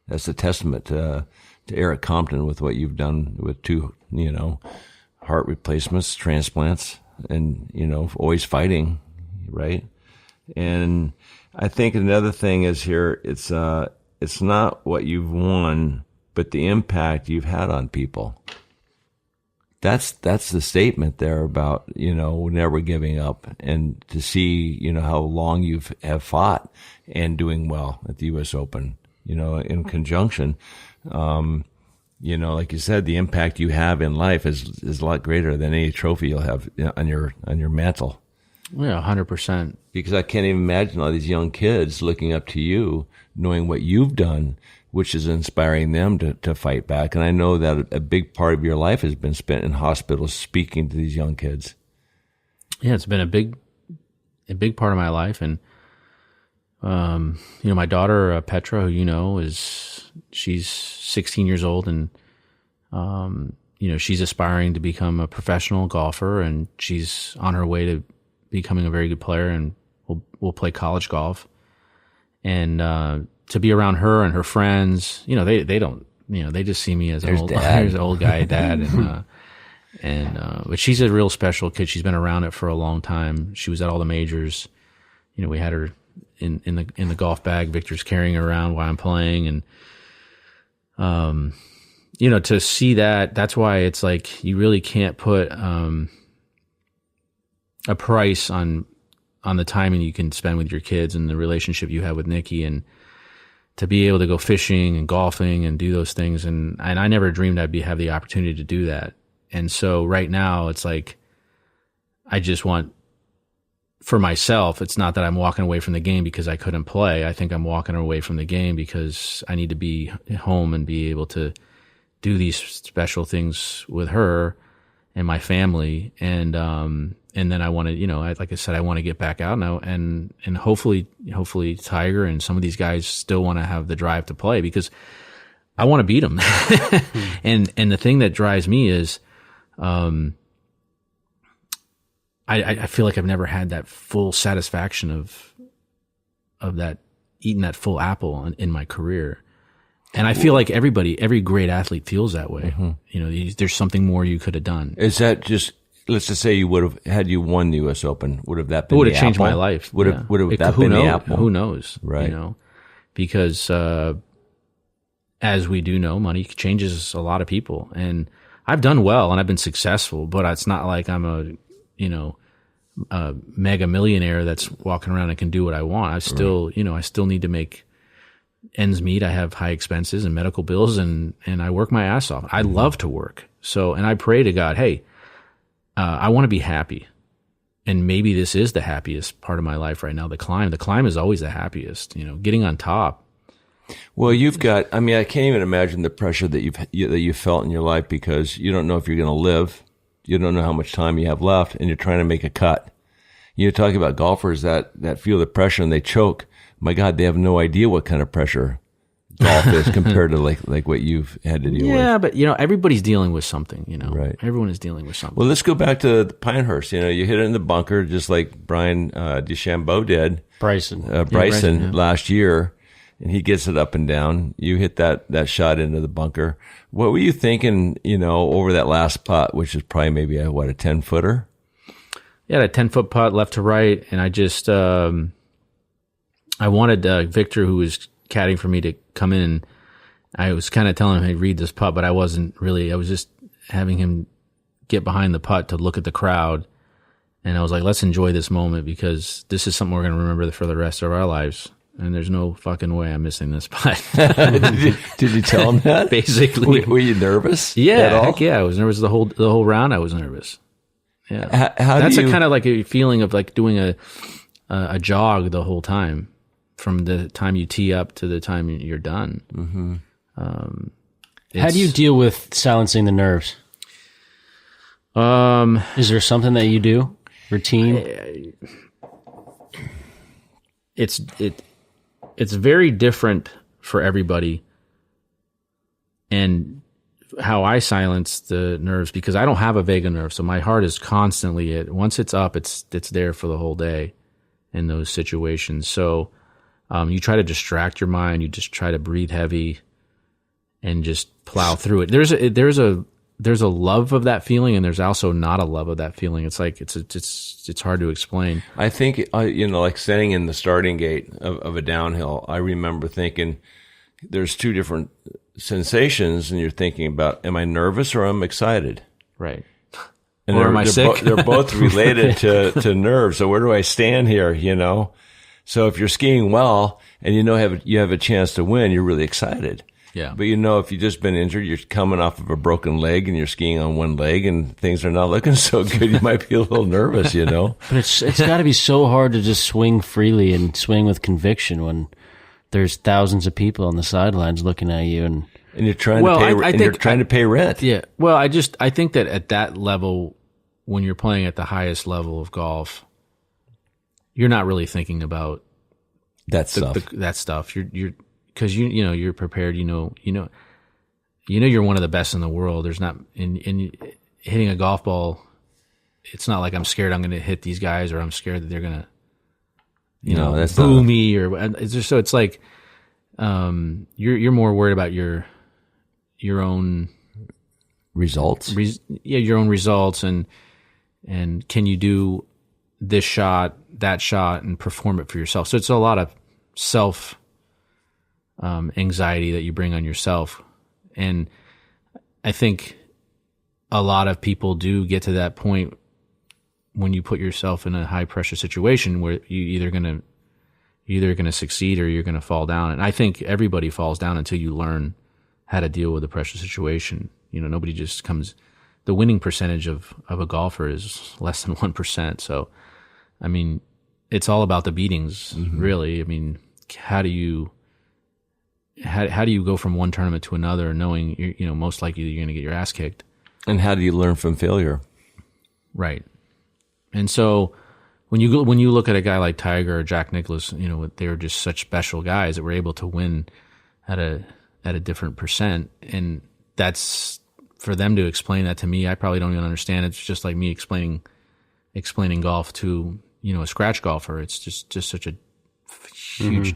A: That's a testament to Erik Compton with what you've done with 2 heart replacements, transplants. And, always fighting, right? And I think another thing is here, it's not what you've won, but the impact you've had on people. That's the statement there about, never giving up and to see, how long you have fought and doing well at the U.S. Open, in conjunction. Like you said, the impact you have in life is a lot greater than any trophy you'll have on your mantle.
B: Yeah, 100%.
A: Because I can't even imagine all these young kids looking up to you, knowing what you've done, which is inspiring them to fight back. And I know that a big part of your life has been spent in hospitals speaking to these young kids.
B: Yeah, it's been a big part of my life. And, my daughter, Petra, who she's 16 years old and, she's aspiring to become a professional golfer and she's on her way to becoming a very good player and will play college golf. And, to be around her and her friends, they don't, they just see me as an old guy dad. But she's a real special kid. She's been around it for a long time. She was at all the majors. We had her in the golf bag. Victor's carrying her around while I'm playing. And, to see that's why it's like, you really can't put, a price on on the time you can spend with your kids and the relationship you have with Nikki, and to be able to go fishing and golfing and do those things. And I never dreamed have the opportunity to do that. And so right now it's like, I just want, for myself, it's not that I'm walking away from the game because I couldn't play. I think I'm walking away from the game because I need to be home and be able to do these special things with her and my family. And then I want to, like I said, I want to get back out now, and hopefully Tiger and some of these guys still want to have the drive to play, because I want to beat them. And the thing that drives me is, I feel like I've never had that full satisfaction of that, eating that full apple in my career. And I feel like every great athlete feels that way. Mm-hmm. There's something more you could have done.
A: Is that just, let's just say you would have, had you won the U.S. Open, would have that been
B: it would
A: the
B: have changed
A: apple?
B: my life.
A: Would have that been the apple?
B: Who knows?
A: Right.
B: Because, as we do know, money changes a lot of people, and I've done well and I've been successful, but it's not like I'm a mega millionaire that's walking around and can do what I want. I still need to make ends meet. I have high expenses and medical bills, and I work my ass off. I love to work. And I pray to God, hey, I want to be happy. And maybe this is the happiest part of my life right now. The climb is always the happiest, getting on top.
A: Well, you've got, I can't even imagine the pressure that you've felt in your life, because you don't know if you're going to live. You don't know how much time you have left, and you're trying to make a cut. You're talking about golfers that feel the pressure and they choke. My God, they have no idea what kind of pressure golf is compared to like what you've had to deal with.
B: Yeah, but everybody's dealing with something.
A: Right.
B: Everyone is dealing with something.
A: Well, let's go back to Pinehurst. You hit it in the bunker just like Brian DeChambeau did.
C: Bryson
B: Yeah.
A: Last year. And he gets it up and down. You hit that shot into the bunker. What were you thinking, over that last putt, which is probably maybe a 10-footer?
B: Yeah, a 10-foot putt left to right. And I just, I wanted Victor, who was caddying for me, to come in. I was kind of telling him, hey, read this putt, but I wasn't really. I was just having him get behind the putt to look at the crowd. And I was like, let's enjoy this moment, because this is something we're going to remember for the rest of our lives. And there's no fucking way I'm missing this putt.
A: Did you tell him that?
B: Basically.
A: Were you nervous?
B: Yeah,
A: at all?
B: heck yeah. I was nervous the whole round. I was nervous. Yeah.
A: That's
B: kind of like a feeling of like doing a jog the whole time, from the time you tee up to the time you're done.
A: Mm-hmm.
C: How do you deal with silencing the nerves? Is there something that you do? Routine?
B: It's very different for everybody, and how I silence the nerves, because I don't have a vagus nerve, so my heart is constantly once it's up, it's there for the whole day in those situations. So you try to distract your mind, you just try to breathe heavy and just plow through it. There's a love of that feeling, and there's also not a love of that feeling. It's like it's hard to explain.
A: I think like standing in the starting gate of a downhill, I remember thinking there's two different sensations, and you're thinking about, am I nervous or am I excited?
B: Right.
A: And
B: or am I sick?
A: They're both related to nerves. So where do I stand here? So if you're skiing well and you have a chance to win, you're really excited.
B: Yeah.
A: But if you've just been injured, you're coming off of a broken leg and you're skiing on one leg and things are not looking so good, you might be a little nervous, But
C: it's got to be so hard to just swing freely and swing with conviction when there's thousands of people on the sidelines looking at you, and
A: you're trying to pay rent.
B: Yeah. Well, I think that at that level, when you're playing at the highest level of golf, you're not really thinking about
A: that stuff.
B: That stuff. You're because you're prepared. You're one of the best in the world. There's not in hitting a golf ball. It's not like I'm scared I'm going to hit these guys, or I'm scared that they're going to, boo me, or it's just, so it's like you're more worried about your own
A: results.
B: Your own results, and can you do this shot, that shot, and perform it for yourself. So it's a lot of self anxiety that you bring on yourself. And I think a lot of people do get to that point when you put yourself in a high pressure situation where you're either gonna succeed or you're gonna fall down. And I think everybody falls down until you learn how to deal with a pressure situation. Nobody just comes. The winning percentage of a golfer is less than 1%. So, I mean, it's all about the beatings, really. I mean, how do you go from one tournament to another, knowing most likely you're going to get your ass kicked?
A: And how do you learn from failure?
B: Right. And so when you look at a guy like Tiger or Jack Nicklaus, they're just such special guys that were able to win at a different percent, and that's for them to explain that to me. I probably don't even understand. It's just like me explaining golf to a scratch golfer. It's just such a huge.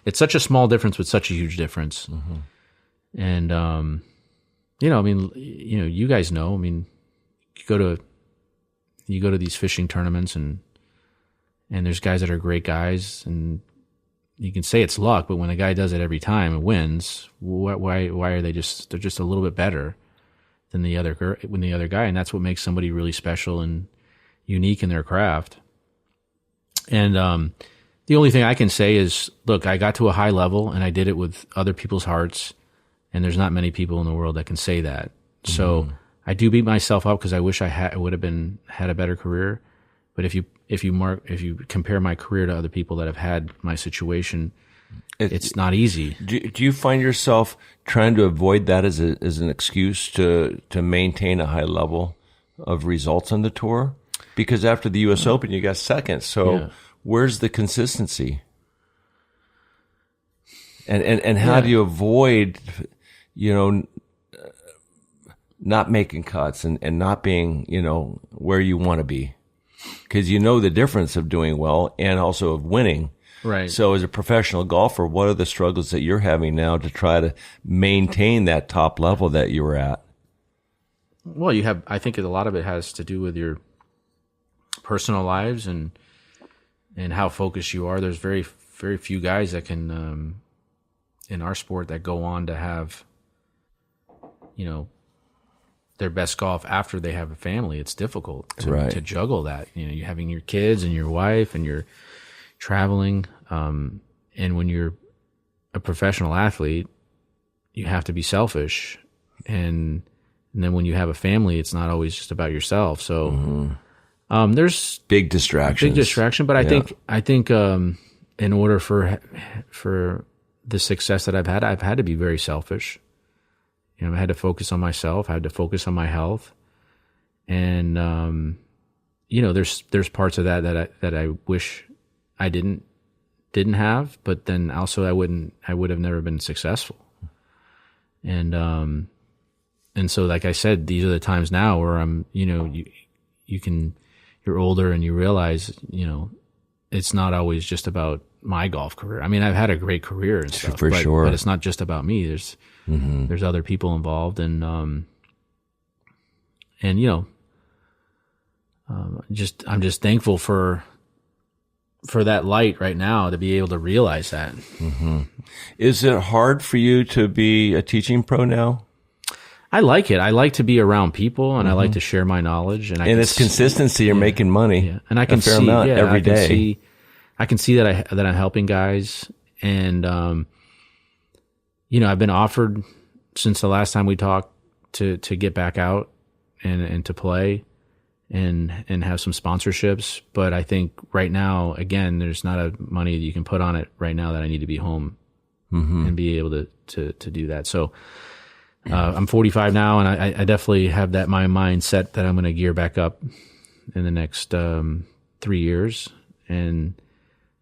B: It's such a small difference, but such a huge difference. And I mean, you guys know. I mean, you go to these fishing tournaments, and there's guys that are great guys, and you can say it's luck, but when a guy does it every time and wins, why are they're just a little bit better than the other guy, and that's what makes somebody really special and unique in their craft. And the only thing I can say is, look, I got to a high level, and I did it with other people's hearts, and there's not many people in the world that can say that. So I do beat myself up because I wish I would have had a better career. But if you compare my career to other people that have had my situation, it's not easy.
A: Do you find yourself trying to avoid that as an excuse to maintain a high level of results on the tour? Because after the U.S. Open, you got second. So where's the consistency? And how do you avoid, not making cuts and not being, where you want to be? Because the difference of doing well and also of winning.
B: Right.
A: So as a professional golfer, what are the struggles that you're having now to try to maintain that top level that you were at?
B: Well, I think a lot of it has to do with your personal lives and how focused you are. There's very, very few guys that can, in our sport, that go on to have, their best golf after they have a family. It's difficult to juggle that. You're having your kids and your wife and you're traveling. And when you're a professional athlete, you have to be selfish. And then when you have a family, it's not always just about yourself. So, there's
A: big distraction,
B: but I think, in order for the success that I've had to be very selfish. I had to focus on myself. I had to focus on my health, and there's parts of that I wish I didn't have, but then also I would have never been successful. And so, like I said, these are the times now where I'm, you're older and you realize, it's not always just about my golf career. I mean, I've had a great career and stuff,
A: sure.
B: But it's not just about me. There's other people involved, and I'm just thankful for that light right now to be able to realize that.
A: Is it hard for you to be a teaching pro now?
B: I like it. I like to be around people, and I like to share my knowledge. And
A: it's consistency. You're making money,
B: and I can
A: a fair amount every day.
B: I can see that I'm helping guys, and I've been offered since the last time we talked to get back out and to play and have some sponsorships. But I think right now, again, there's not a money that you can put on it right now that I need to be home and be able to do that. So I'm 45 now, and I definitely have that my mindset that I'm going to gear back up in the next 3 years and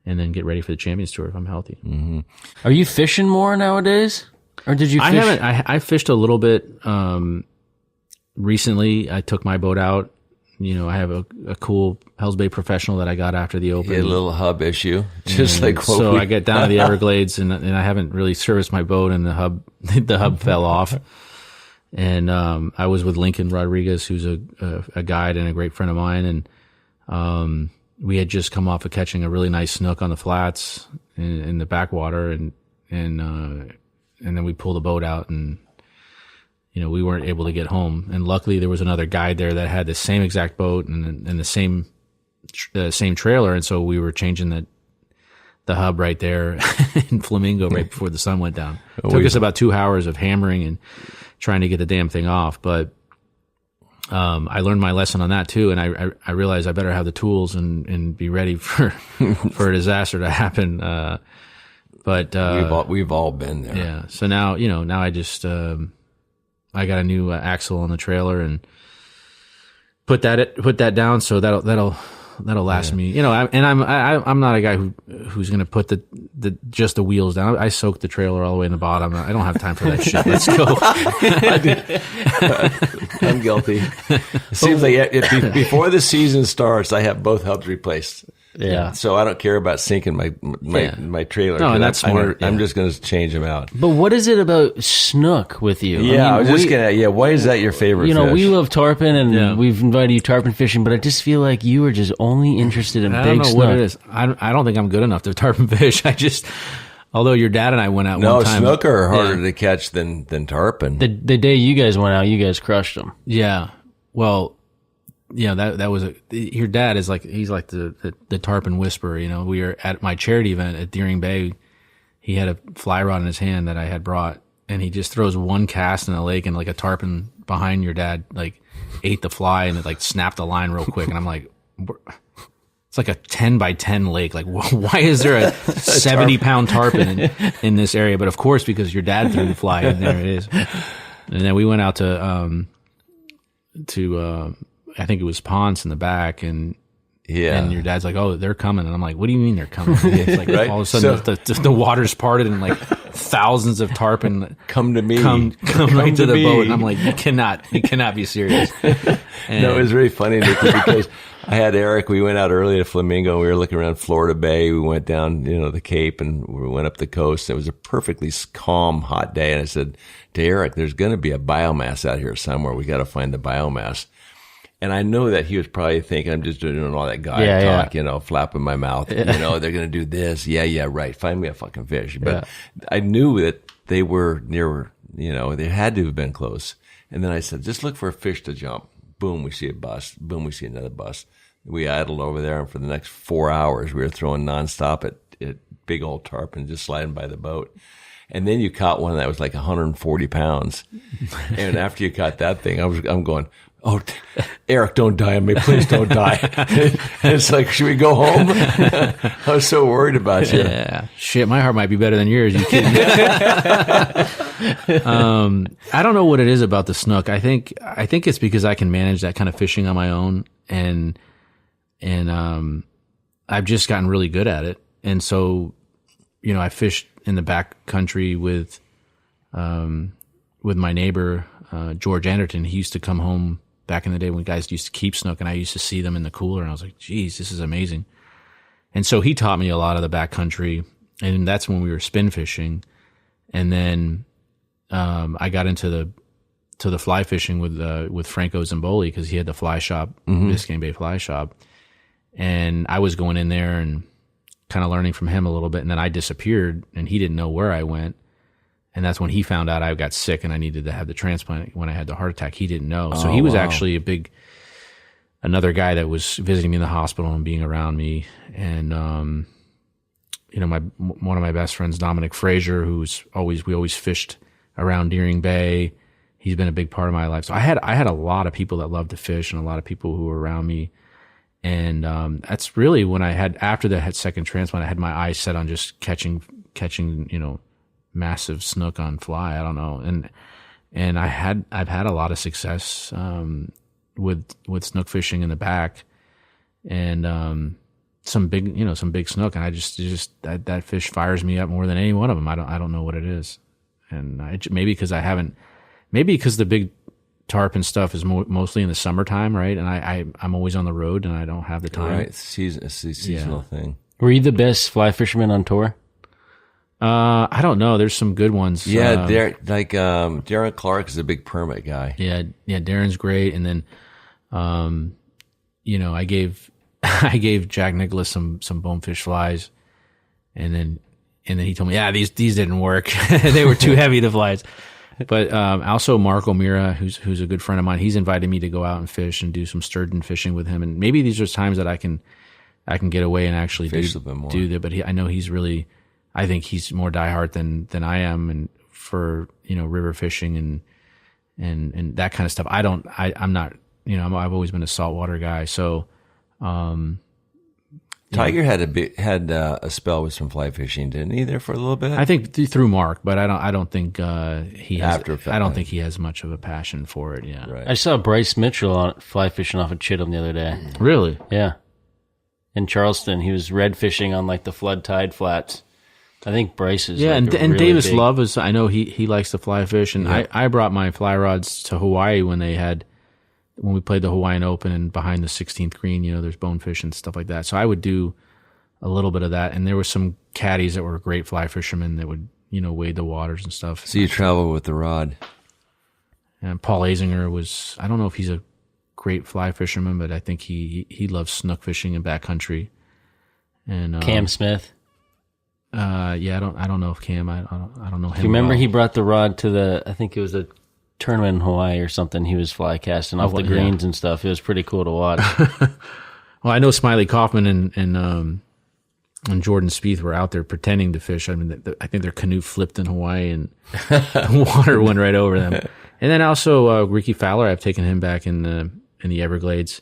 B: then get ready for the Champions Tour if I'm healthy.
C: Are you fishing more nowadays? Or did you fish?
B: I haven't. I fished a little bit recently. I took my boat out. I have a cool Hells Bay Professional that I got after the Open.
A: A little hub issue.
B: I get down to the Everglades, and I haven't really serviced my boat, and the hub fell off. And I was with Lincoln Rodriguez, who's a guide and a great friend of mine, and we had just come off of catching a really nice snook on the flats in the backwater, and then we pulled the boat out, and we weren't able to get home. And luckily there was another guide there that had the same exact boat and the same same trailer, and so we were changing the hub right there in Flamingo right before the sun went down. Took us about 2 hours of hammering and trying to get the damn thing off, but I learned my lesson on that too, and I realized I better have the tools and be ready for a disaster to happen. But
A: we've all been there.
B: Yeah. So now I just I got a new axle on the trailer and put that down, so that'll last me. I'm not a guy who's going to put the just the wheels down. I soak the trailer all the way in the bottom. I don't have time for that shit. Let's go.
A: I'm guilty. It seems like before the season starts, I have both hubs replaced.
C: Yeah.
A: So I don't care about sinking my trailer.
B: No, and that's smart.
A: I'm just going to change them out.
C: But what is it about snook with you?
A: Yeah, I was just going to. Yeah, why is that your favorite?
C: You know,
A: fish?
C: we love tarpon, and we've invited you tarpon fishing, but I just feel like you are just only interested in big snook. I don't know what it is.
B: I don't think I'm good enough to tarpon fish. Although your dad and I went out one time.
A: No, snook are harder to catch than tarpon.
C: The day you guys went out, you guys crushed them.
B: Yeah. Well, that was your dad is like, he's like the tarpon whisperer. We were at my charity event at Deering Bay. He had a fly rod in his hand that I had brought, and he just throws one cast in the lake, and like a tarpon behind your dad, like ate the fly and it like snapped the line real quick. And I'm like, it's like a 10 by 10 lake. Like, why is there a 70-pound tarpon in this area? But of course, because your dad threw the fly, and there it is. And then we went out to I think it was ponds in the back, and your dad's like, "Oh, they're coming," and I'm like, "What do you mean they're coming?" It's like right? All of a sudden the water's parted, and like thousands of tarpon
A: come to me,
B: come right to the boat, and I'm like, "You cannot be serious." And
A: no, it was very funny, Nicky, because I had Eric. We went out early to Flamingo. We were looking around Florida Bay. We went down, the Cape, and we went up the coast. It was a perfectly calm, hot day, and I said to Eric, "There's going to be a biomass out here somewhere. We got to find the biomass." And I know that he was probably thinking, I'm just doing all that guy talk, flapping my mouth. They're going to do this. Yeah, right. Find me a fucking fish. But I knew that they were near, they had to have been close. And then I said, just look for a fish to jump. Boom, we see a bust. Boom, we see another bust. We idled over there, and for the next 4 hours, we were throwing nonstop at big old tarpon just sliding by the boat. And then you caught one that was like 140 pounds. And after you caught that thing, I'm going, "Oh, Eric, don't die on me. Please don't die." And it's like, should we go home? I was so worried about you.
B: Yeah. Shit, my heart might be better than yours. You kidding? I don't know what it is about the snook. I think it's because I can manage that kind of fishing on my own, and I've just gotten really good at it. And so, I fished in the back country with my neighbor, George Anderton. He used to come home back in the day when guys used to keep snook, and I used to see them in the cooler, and I was like, geez, this is amazing. And so he taught me a lot of the back country, and that's when we were spin fishing. And then I got into the fly fishing with Franco Zamboli, because he had the fly shop, Biscayne Bay Fly Shop. And I was going in there and kind of learning from him a little bit, and then I disappeared, and he didn't know where I went. And that's when he found out I got sick and I needed to have the transplant when I had the heart attack. He didn't know. So he was actually another guy that was visiting me in the hospital and being around me. And, one of my best friends, Dominic Frazier, we always fished around Deering Bay. He's been a big part of my life. So I had a lot of people that loved to fish, and a lot of people who were around me. And, that's really when after the second transplant, I had my eyes set on just catching, massive snook on fly. I don't know. And I've had a lot of success, with snook fishing in the back, and, some big snook. And I just that fish fires me up more than any one of them. I don't know what it is. And maybe because the big tarpon stuff is mostly in the summertime, right? And I'm always on the road, and I don't have the time.
A: Right. It's a seasonal thing.
C: Were you the best fly fisherman on tour?
B: I don't know. There's some good ones.
A: Yeah, Darren Clark is a big permit guy.
B: Yeah, Darren's great. And then, I gave Jack Nicholas some bonefish flies, and then he told me, these didn't work. They were too heavy, the flies. But also Mark O'Meara, who's a good friend of mine, he's invited me to go out and fish and do some sturgeon fishing with him. And maybe these are times that I can get away and actually
A: Fish a bit more.
B: do that. But I know I think he's more diehard than I am, and for river fishing and that kind of stuff. I'm not. I've always been a saltwater guy. So,
A: Tiger had a spell with some fly fishing, didn't he? There for a little bit.
B: I think through Mark, but I don't think he has.
A: After
B: I don't think he has much of a passion for it. Yeah,
A: Right.
C: I saw Bryce Mitchell on fly fishing off of Chitham the other day.
B: Really?
C: Yeah. In Charleston, he was red fishing on like the flood tide flats. I think Bryce is
B: and
C: really
B: Davis
C: big.
B: Love is. I know he likes to fly fish, and
A: Yeah.
B: I brought my fly rods to Hawaii when we played the Hawaiian Open, and behind the 16th green, there's bonefish and stuff like that. So I would do a little bit of that, and there were some caddies that were great fly fishermen that would wade the waters and stuff.
A: So you travel with the rod.
B: And Paul Azinger was. I don't know if he's a great fly fisherman, but I think he loves snook fishing in backcountry. And
C: Cam Smith.
B: I don't know if Cam. I don't know him.
C: Do you remember
B: well.
C: he brought the rod to I think it was a tournament in Hawaii or something. He was fly casting off the greens and stuff. It was pretty cool to watch.
B: Well, I know Smiley Kaufman and Jordan Spieth were out there pretending to fish. I mean, I think their canoe flipped in Hawaii and water went right over them. And then also Ricky Fowler, I've taken him back in the Everglades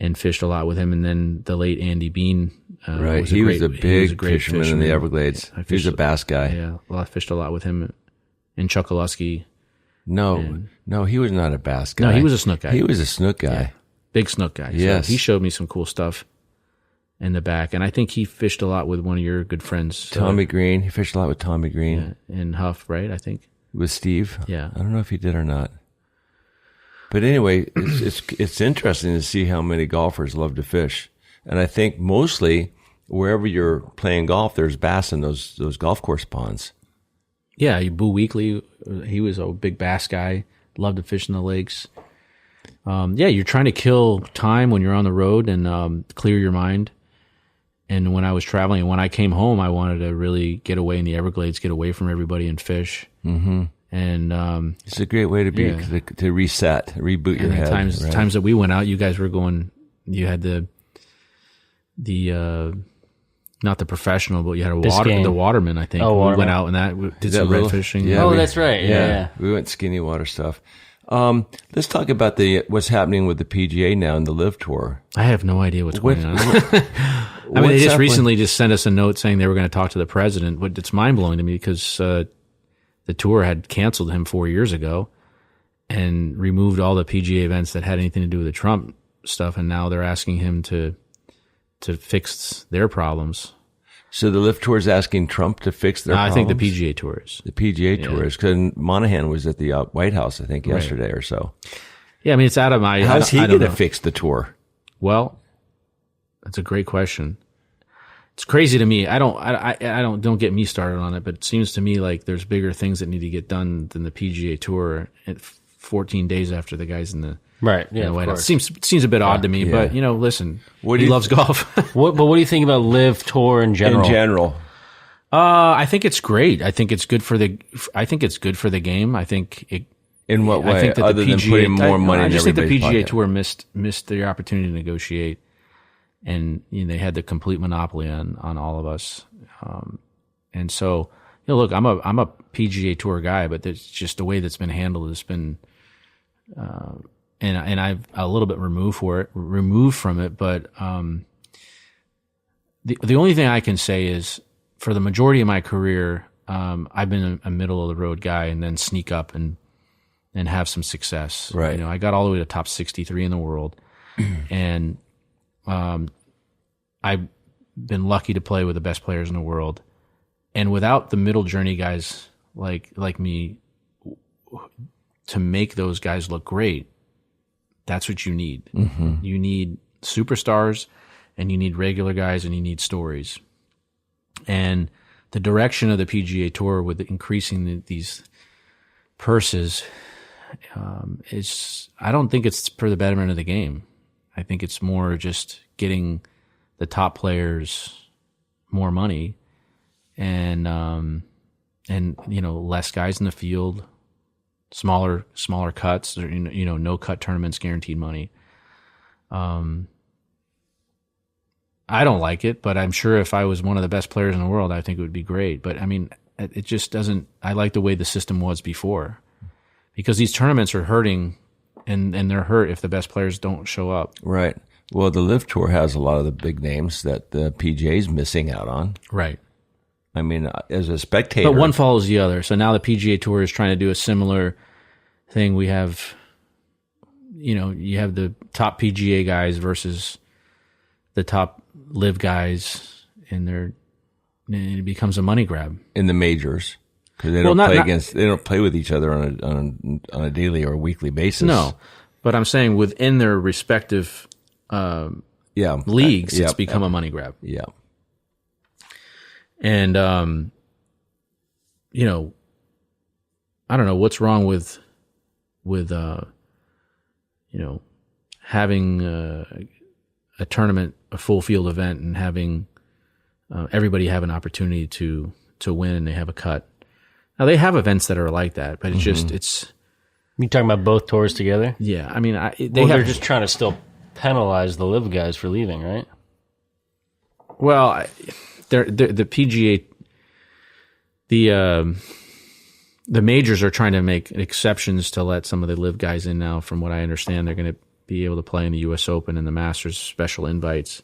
B: and fished a lot with him. And then the late Andy Bean.
A: Right. He was a big fisherman in the Everglades. He was a bass guy.
B: Yeah. Well, I fished a lot with him in Chuckaluski.
A: No, he was not a bass guy.
B: No, he was a snook guy.
A: He was a snook guy.
B: Yeah. Big snook guy.
A: Yes.
B: So he showed me some cool stuff in the back. And I think he fished a lot with one of your good friends.
A: Tommy Green. He fished a lot with Tommy Green.
B: Yeah, in Huff, right? I think.
A: With Steve.
B: Yeah.
A: I don't know if he did or not. But anyway, it's interesting to see how many golfers love to fish. And I think mostly wherever you're playing golf, there's bass in those golf course ponds.
B: Yeah, Boo Weekley, he was a big bass guy. Loved to fish in the lakes. You're trying to kill time when you're on the road and clear your mind. And when I was traveling, and when I came home, I wanted to really get away in the Everglades, get away from everybody and fish. Mm-hmm. And
A: it's a great way to be to reset, reboot your head.
B: Times that we went out, you guys were going. You had the not the professional, but you had the waterman. I think we went out and did some red fishing.
A: Yeah,
C: that's right. Yeah.
A: We went skinny water stuff. Let's talk about what's happening with the PGA now and the Live Tour.
B: I have no idea what's going on. I mean, they just recently just sent us a note saying they were going to talk to the president, but it's mind blowing to me because the tour had canceled him 4 years ago and removed all the PGA events that had anything to do with the Trump stuff, and now they're asking him to fix their problems.
A: So the Live Tour is asking Trump to fix their problems?
B: I think the PGA Tour is.
A: The PGA Tour is, because Monahan was at the White House, I think, yesterday or so.
B: Yeah, I mean, it's out of my...
A: How's he going to fix the tour?
B: Well, that's a great question. It's crazy to me. Don't get me started on it, but it seems to me like there's bigger things that need to get done than the PGA Tour at 14 days after the guys in the
C: right. Yeah,
B: White House. Seems a bit odd to me, but listen, he loves golf.
C: But what do you think about Live Tour in general?
A: In general,
B: I think it's great. I think it's good for the game. I think it.
A: In what way?
B: I think that
A: Other
B: the PGA,
A: than putting more money in
B: I just think the
A: everybody's
B: PGA
A: pocket.
B: Tour missed their opportunity to negotiate, and they had the complete monopoly on all of us. And so, look, I'm a PGA Tour guy, but it's just the way that's been handled has been, and I've a little bit removed from it. But the only thing I can say is, for the majority of my career, I've been a middle of the road guy, and then sneak up and have some success.
A: Right.
B: I got all the way to top 63 in the world, and I've been lucky to play with the best players in the world. And without the middle journey guys like me to make those guys look great, that's what you need. Mm-hmm. You need superstars, and you need regular guys, and you need stories. And the direction of the PGA Tour with increasing these purses, I don't think it's for the betterment of the game. I think it's more just getting the top players more money and less guys in the field, smaller cuts, or, no cut tournaments, guaranteed money. I don't like it, but I'm sure if I was one of the best players in the world, I think it would be great. But I mean, it just doesn't. I like the way the system was before, because these tournaments are hurting, and they're hurt if the best players don't show up.
A: Right. Well, the Live Tour has a lot of the big names that the PGA is missing out on.
B: Right.
A: I mean, as a spectator,
B: but one follows the other. So now the PGA Tour is trying to do a similar thing. We have, you have the top PGA guys versus the top Live guys, and it becomes a money grab
A: in the majors, because they don't they don't play with each other on a daily or weekly basis.
B: No, but I'm saying within their respective leagues, it's become a money grab.
A: Yeah.
B: And, I don't know what's wrong with having a tournament, a full field event, and having everybody have an opportunity to win, and they have a cut. Now they have events that are like that, but it's.
C: You talking about both tours together?
B: Yeah, I mean,
C: they're just trying to still penalize the Live guys for leaving, right?
B: Well, the PGA, the majors are trying to make exceptions to let some of the Live guys in now. From what I understand, they're going to be able to play in the U.S. Open and the Masters special invites.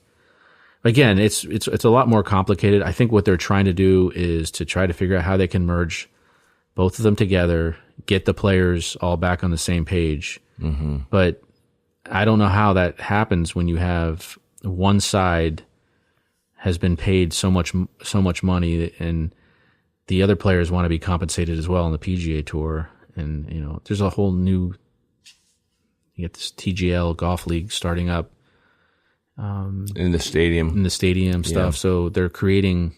B: Again, it's a lot more complicated. I think what they're trying to do is to try to figure out how they can merge both of them together, get the players all back on the same page. Mm-hmm. But I don't know how that happens when you have one side has been paid so much money, and the other players want to be compensated as well on the PGA Tour. And there's a whole new. You get this TGL golf league starting up
A: in the stadium
B: stuff. So they're trying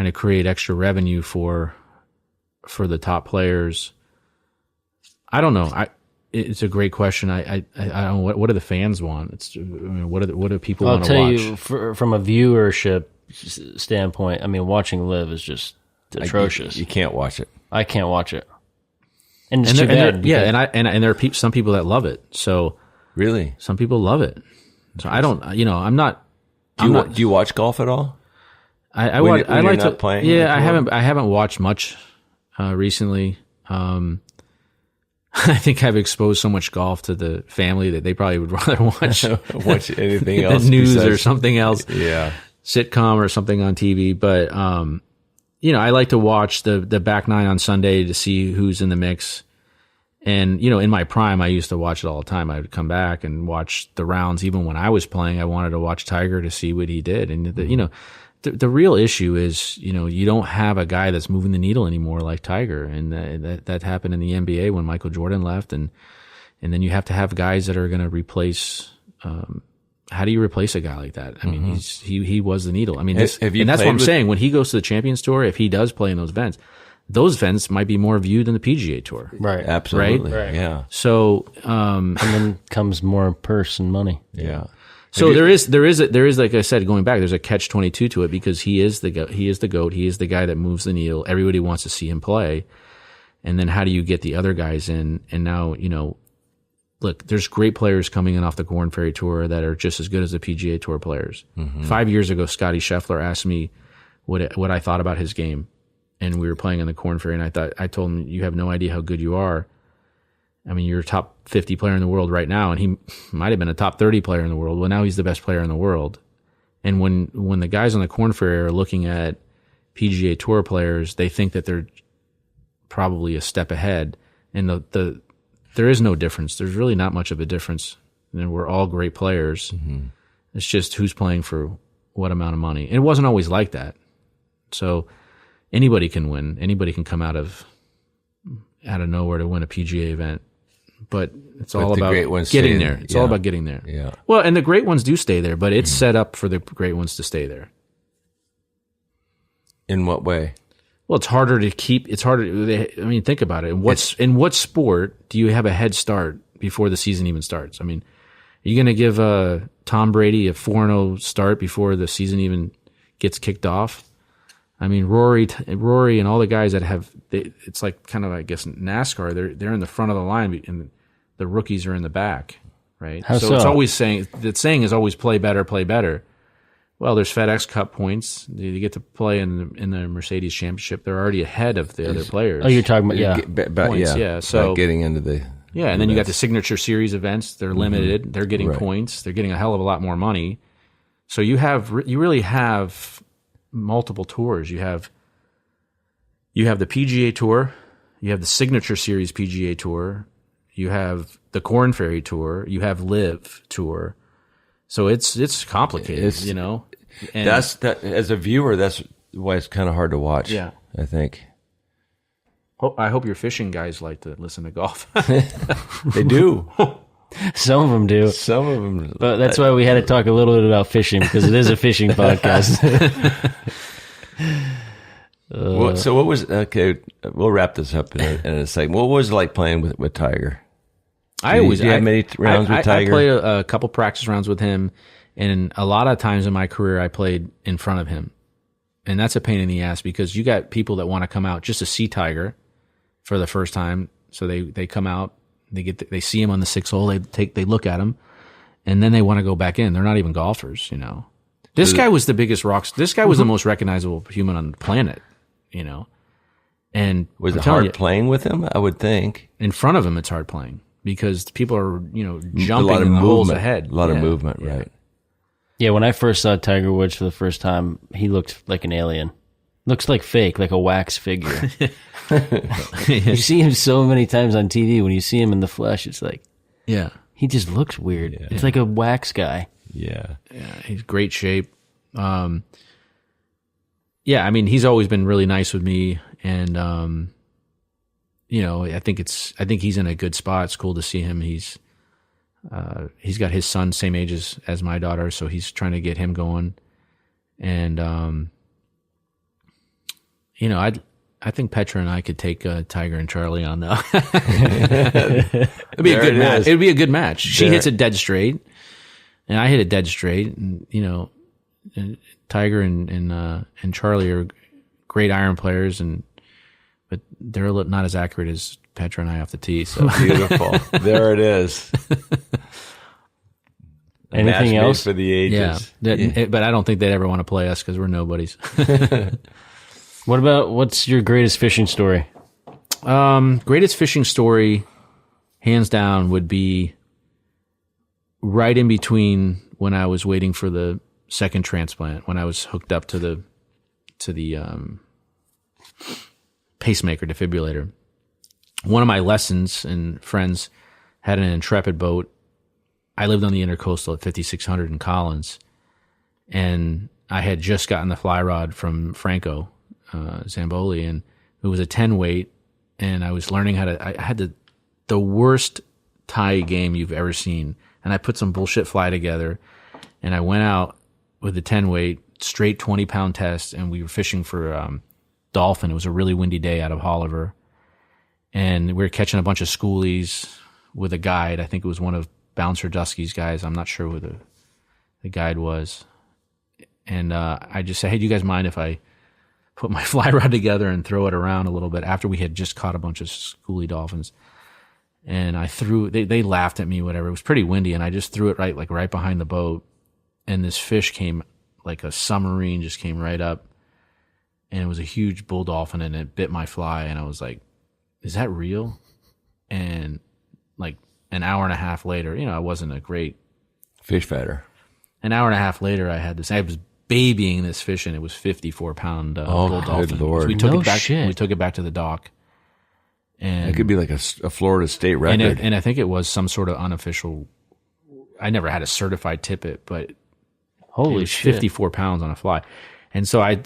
B: to create extra revenue for the top players. I don't know. It's a great question. I don't know what do the fans want. What do people want to watch? I'll tell
C: you, from a viewership standpoint, I mean, watching Live is just atrocious.
A: You can't watch it.
C: I can't watch it, and it's too bad.
B: And there are some people that love it. So
A: really,
B: some people love it. So I don't. I'm not.
A: Do you watch golf at all?
B: I like to.
A: Playing
B: yeah, I haven't watched much recently. I think I've exposed so much golf to the family that they probably would rather watch
A: anything else,
B: the news or something else,
A: sitcom
B: or something on TV. But I like to watch the back nine on Sunday to see who's in the mix. And in my prime, I used to watch it all the time. I would come back and watch the rounds. Even when I was playing, I wanted to watch Tiger to see what he did. And the real issue is, you don't have a guy that's moving the needle anymore like Tiger. And that happened in the NBA when Michael Jordan left. And then you have to have guys that are going to replace, how do you replace a guy like that? I mean, he was the needle. I mean, and that's what I'm saying. When he goes to the Champions Tour, if he does play in those events might be more viewed than the PGA Tour.
C: Right.
A: Absolutely.
C: Right?
A: Yeah.
B: So,
C: and then comes more purse and money.
A: Yeah.
B: So there is, like I said, going back, there's a catch-22 to it, because he is the GOAT. He is the guy that moves the needle. Everybody wants to see him play. And then how do you get the other guys in? And now, look, there's great players coming in off the Korn Ferry Tour that are just as good as the PGA Tour players. Mm-hmm. 5 years ago, Scotty Scheffler asked me what I thought about his game. And we were playing on the Korn Ferry, and I told him, you have no idea how good you are. I mean, you're a top 50 player in the world right now, and he might have been a top 30 player in the world. Well, now he's the best player in the world. And when the guys on the Korn Ferry are looking at PGA Tour players, they think that they're probably a step ahead. And there is no difference. There's really not much of a difference. And we're all great players. Mm-hmm. It's just who's playing for what amount of money. And it wasn't always like that. So anybody can win. Anybody can come out of nowhere to win a PGA event. But it's all about getting there. It's all about getting there.
A: Yeah.
B: Well, and the great ones do stay there, but it's set up for the great ones to stay there.
A: In what way?
B: Well, it's harder to keep. It's harder. I mean, think about it. In what sport do you have a head start before the season even starts? I mean, are you going to give Tom Brady a 4-0 start before the season even gets kicked off? I mean, Rory and all the guys that it's like kind of, I guess, NASCAR. They're in the front of the line, and the rookies are in the back, right? So it's always saying is always play better, play better. Well, there's FedEx Cup points. You get to play in the Mercedes Championship. They're already ahead of the other players.
C: Oh, you're talking about
B: points, yeah. So
A: getting into the
B: and then you got the signature series events. They're limited. Mm-hmm. They're getting points. They're getting a hell of a lot more money. So you really have multiple tours. You have the PGA Tour. You have the Signature Series PGA Tour. You have the Korn Ferry Tour. You have Live Tour. So it's complicated, you know. And
A: that as a viewer, that's why it's kind of hard to watch.
B: Yeah,
A: I think.
B: I hope your fishing guys like to listen to golf.
A: They do.
C: Some of them do.
A: Some of them.
C: But that's why we had to talk a little bit about fishing, because it is a fishing podcast.
A: So what was okay? We'll wrap this up in a second. What was it like playing with Tiger?
B: I always
A: had many rounds with Tiger.
B: I played a couple practice rounds with him, and a lot of times in my career, I played in front of him, and that's a pain in the ass because you got people that want to come out just to see Tiger for the first time. So they come out, they see him on the 6th hole, they look at him, and then they want to go back in. They're not even golfers, you know. This guy was the biggest rock. This guy was the most recognizable human on the planet, you know. And
A: was it hard playing with him? I would think
B: in front of him, it's hard playing. Because people are, jumping in the holes ahead.
A: A lot of movement, right?
C: Yeah, when I first saw Tiger Woods for the first time, he looked like an alien. Looks like fake, like a wax figure. You see him so many times on TV. When you see him in the flesh, it's like, he just looks weird. Yeah. It's like a wax guy.
A: Yeah,
B: he's great shape. I mean, he's always been really nice with me, and I think he's in a good spot. It's cool to see him. He's got his son same age as my daughter, so he's trying to get him going. And I think Petra and I could take Tiger and Charlie on though. It'd be a good match. It'd be a good match. She hits it dead straight, and I hit it dead straight. And and Tiger and Charlie are great iron players, but they're not as accurate as Petra and I off the tee. So
A: beautiful. There it is.
C: Anything else
A: for the ages?
B: Yeah. But I don't think they'd ever want to play us because we're nobodies.
C: What's your greatest fishing story?
B: Greatest fishing story, hands down, would be right in between when I was waiting for the second transplant, when I was hooked up to the pacemaker defibrillator. One of my lessons and friends had an Intrepid boat. I lived on the Intercoastal at 5600 in Collins, and I had just gotten the fly rod from Franco Zamboli, and it was a 10 weight, and I was learning I had the worst tie game you've ever seen, and I put some bullshit fly together, and I went out with the 10 weight, straight 20-pound test, and we were fishing for dolphin. It was a really windy day out of Holliver, and we were catching a bunch of schoolies with a guide. I think it was one of Bouncer Dusky's guys. I'm not sure who the guide was. And I just said, hey, do you guys mind if I put my fly rod together and throw it around a little bit after we had just caught a bunch of schoolie dolphins? And I threw, they laughed at me, whatever. It was pretty windy, and I just threw it right behind the boat. And this fish came like a submarine, just came right up. And it was a huge bull dolphin, and it bit my fly. And I was like, is that real? And like an hour and a half later, I wasn't a great
A: fish fighter.
B: An hour and a half later, I was babying this fish, and it was 54-pound bull dolphin.
A: Good Lord.
B: So we took it back to the dock. And
A: it could be like a Florida state record.
B: And I think it was some sort of unofficial, I never had a certified tippet, but
C: holy shit,
B: 54 pounds on a fly. And so I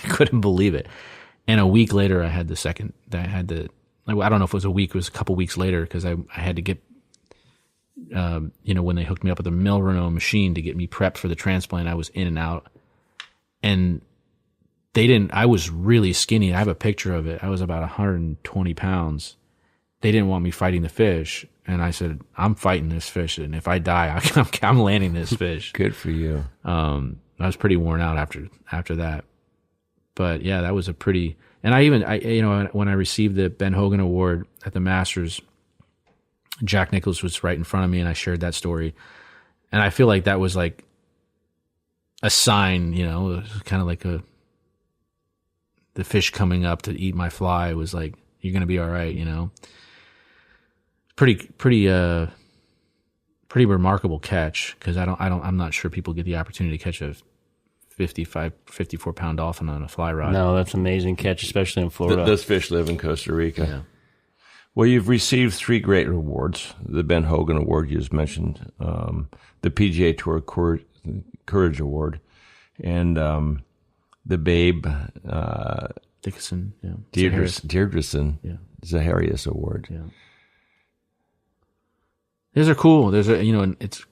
B: couldn't believe it. And a week later, I had the second. I don't know if it was a week. It was a couple weeks later, because I had to get, when they hooked me up with a Milreno machine to get me prepped for the transplant, I was in and out. And I was really skinny. I have a picture of it. I was about 120 pounds. They didn't want me fighting the fish. And I said, I'm fighting this fish. And if I die, I'm landing this fish.
A: Good for you.
B: I was pretty worn out after that. But yeah, that was a pretty. And I when I received the Ben Hogan Award at the Masters, Jack Nicklaus was right in front of me, and I shared that story. And I feel like that was like a sign, you know, it was kind of like the fish coming up to eat my fly was like, you're going to be all right, you know. Pretty remarkable catch, because I'm not sure people get the opportunity to catch a 54 pound dolphin on a fly rod.
C: No, that's an amazing catch, especially in Florida.
A: Those fish live in Costa Rica.
B: Yeah.
A: Well, you've received 3 great awards: the Ben Hogan Award you just mentioned, the PGA Tour Courage Award, and the Babe
B: Dickinson, yeah,
A: Deirdreson
B: yeah.
A: Zaharias Award.
B: Yeah. Those are cool. It's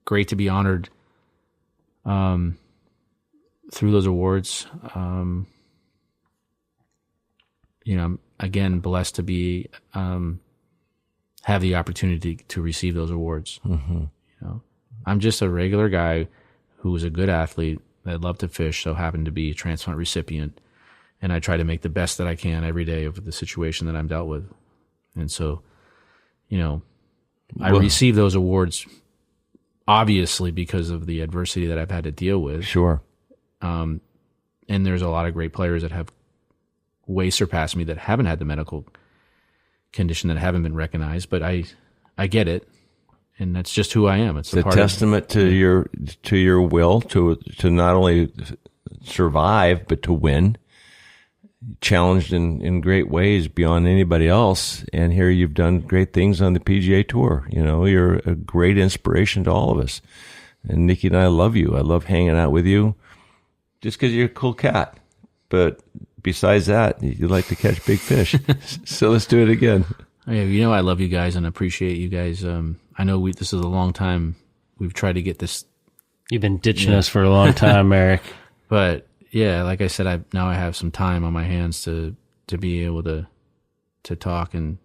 B: great to be honored through those awards. I'm again blessed to be have the opportunity to receive those awards.
A: Mm-hmm.
B: You know, I'm just a regular guy who was a good athlete that loved to fish, so happened to be a transplant recipient, and I try to make the best that I can every day of the situation that I'm dealt with. And so, I receive those awards obviously because of the adversity that I've had to deal with.
A: Sure.
B: And there's a lot of great players that have way surpassed me that haven't had the medical condition, that haven't been recognized, but I get it. And that's just who I am. It's
A: a testament to your will to not only survive, but to win. Challenged in great ways beyond anybody else. And here you've done great things on the PGA Tour. You're a great inspiration to all of us. And Nikki and I love you. I love hanging out with you just because you're a cool cat. But besides that, you like to catch big fish. So let's do it again.
B: Yeah, I love you guys and appreciate you guys. I know this is a long time. We've tried to get this.
C: You've been ditching us for a long time, Erik.
B: But yeah, like I said, I have some time on my hands to be able to talk and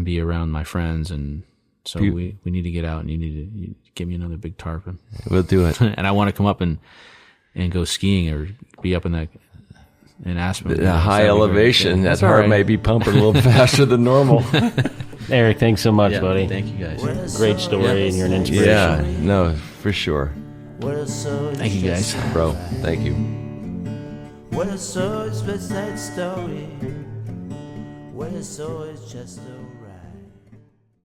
B: be around my friends, and so we need to get out, and you need to give me another big tarpon.
A: We'll do it.
B: And I want to come up and go skiing or be up in Aspen.
A: A high elevation. That heart may be pumping a little faster than normal.
C: Erik, thanks so much, buddy.
B: Thank you guys.
C: Great story, and you're an inspiration.
A: Yeah, no, for sure.
B: Thank you guys.
A: Bro, thank you.
D: What I saw is just that story. What I saw is just a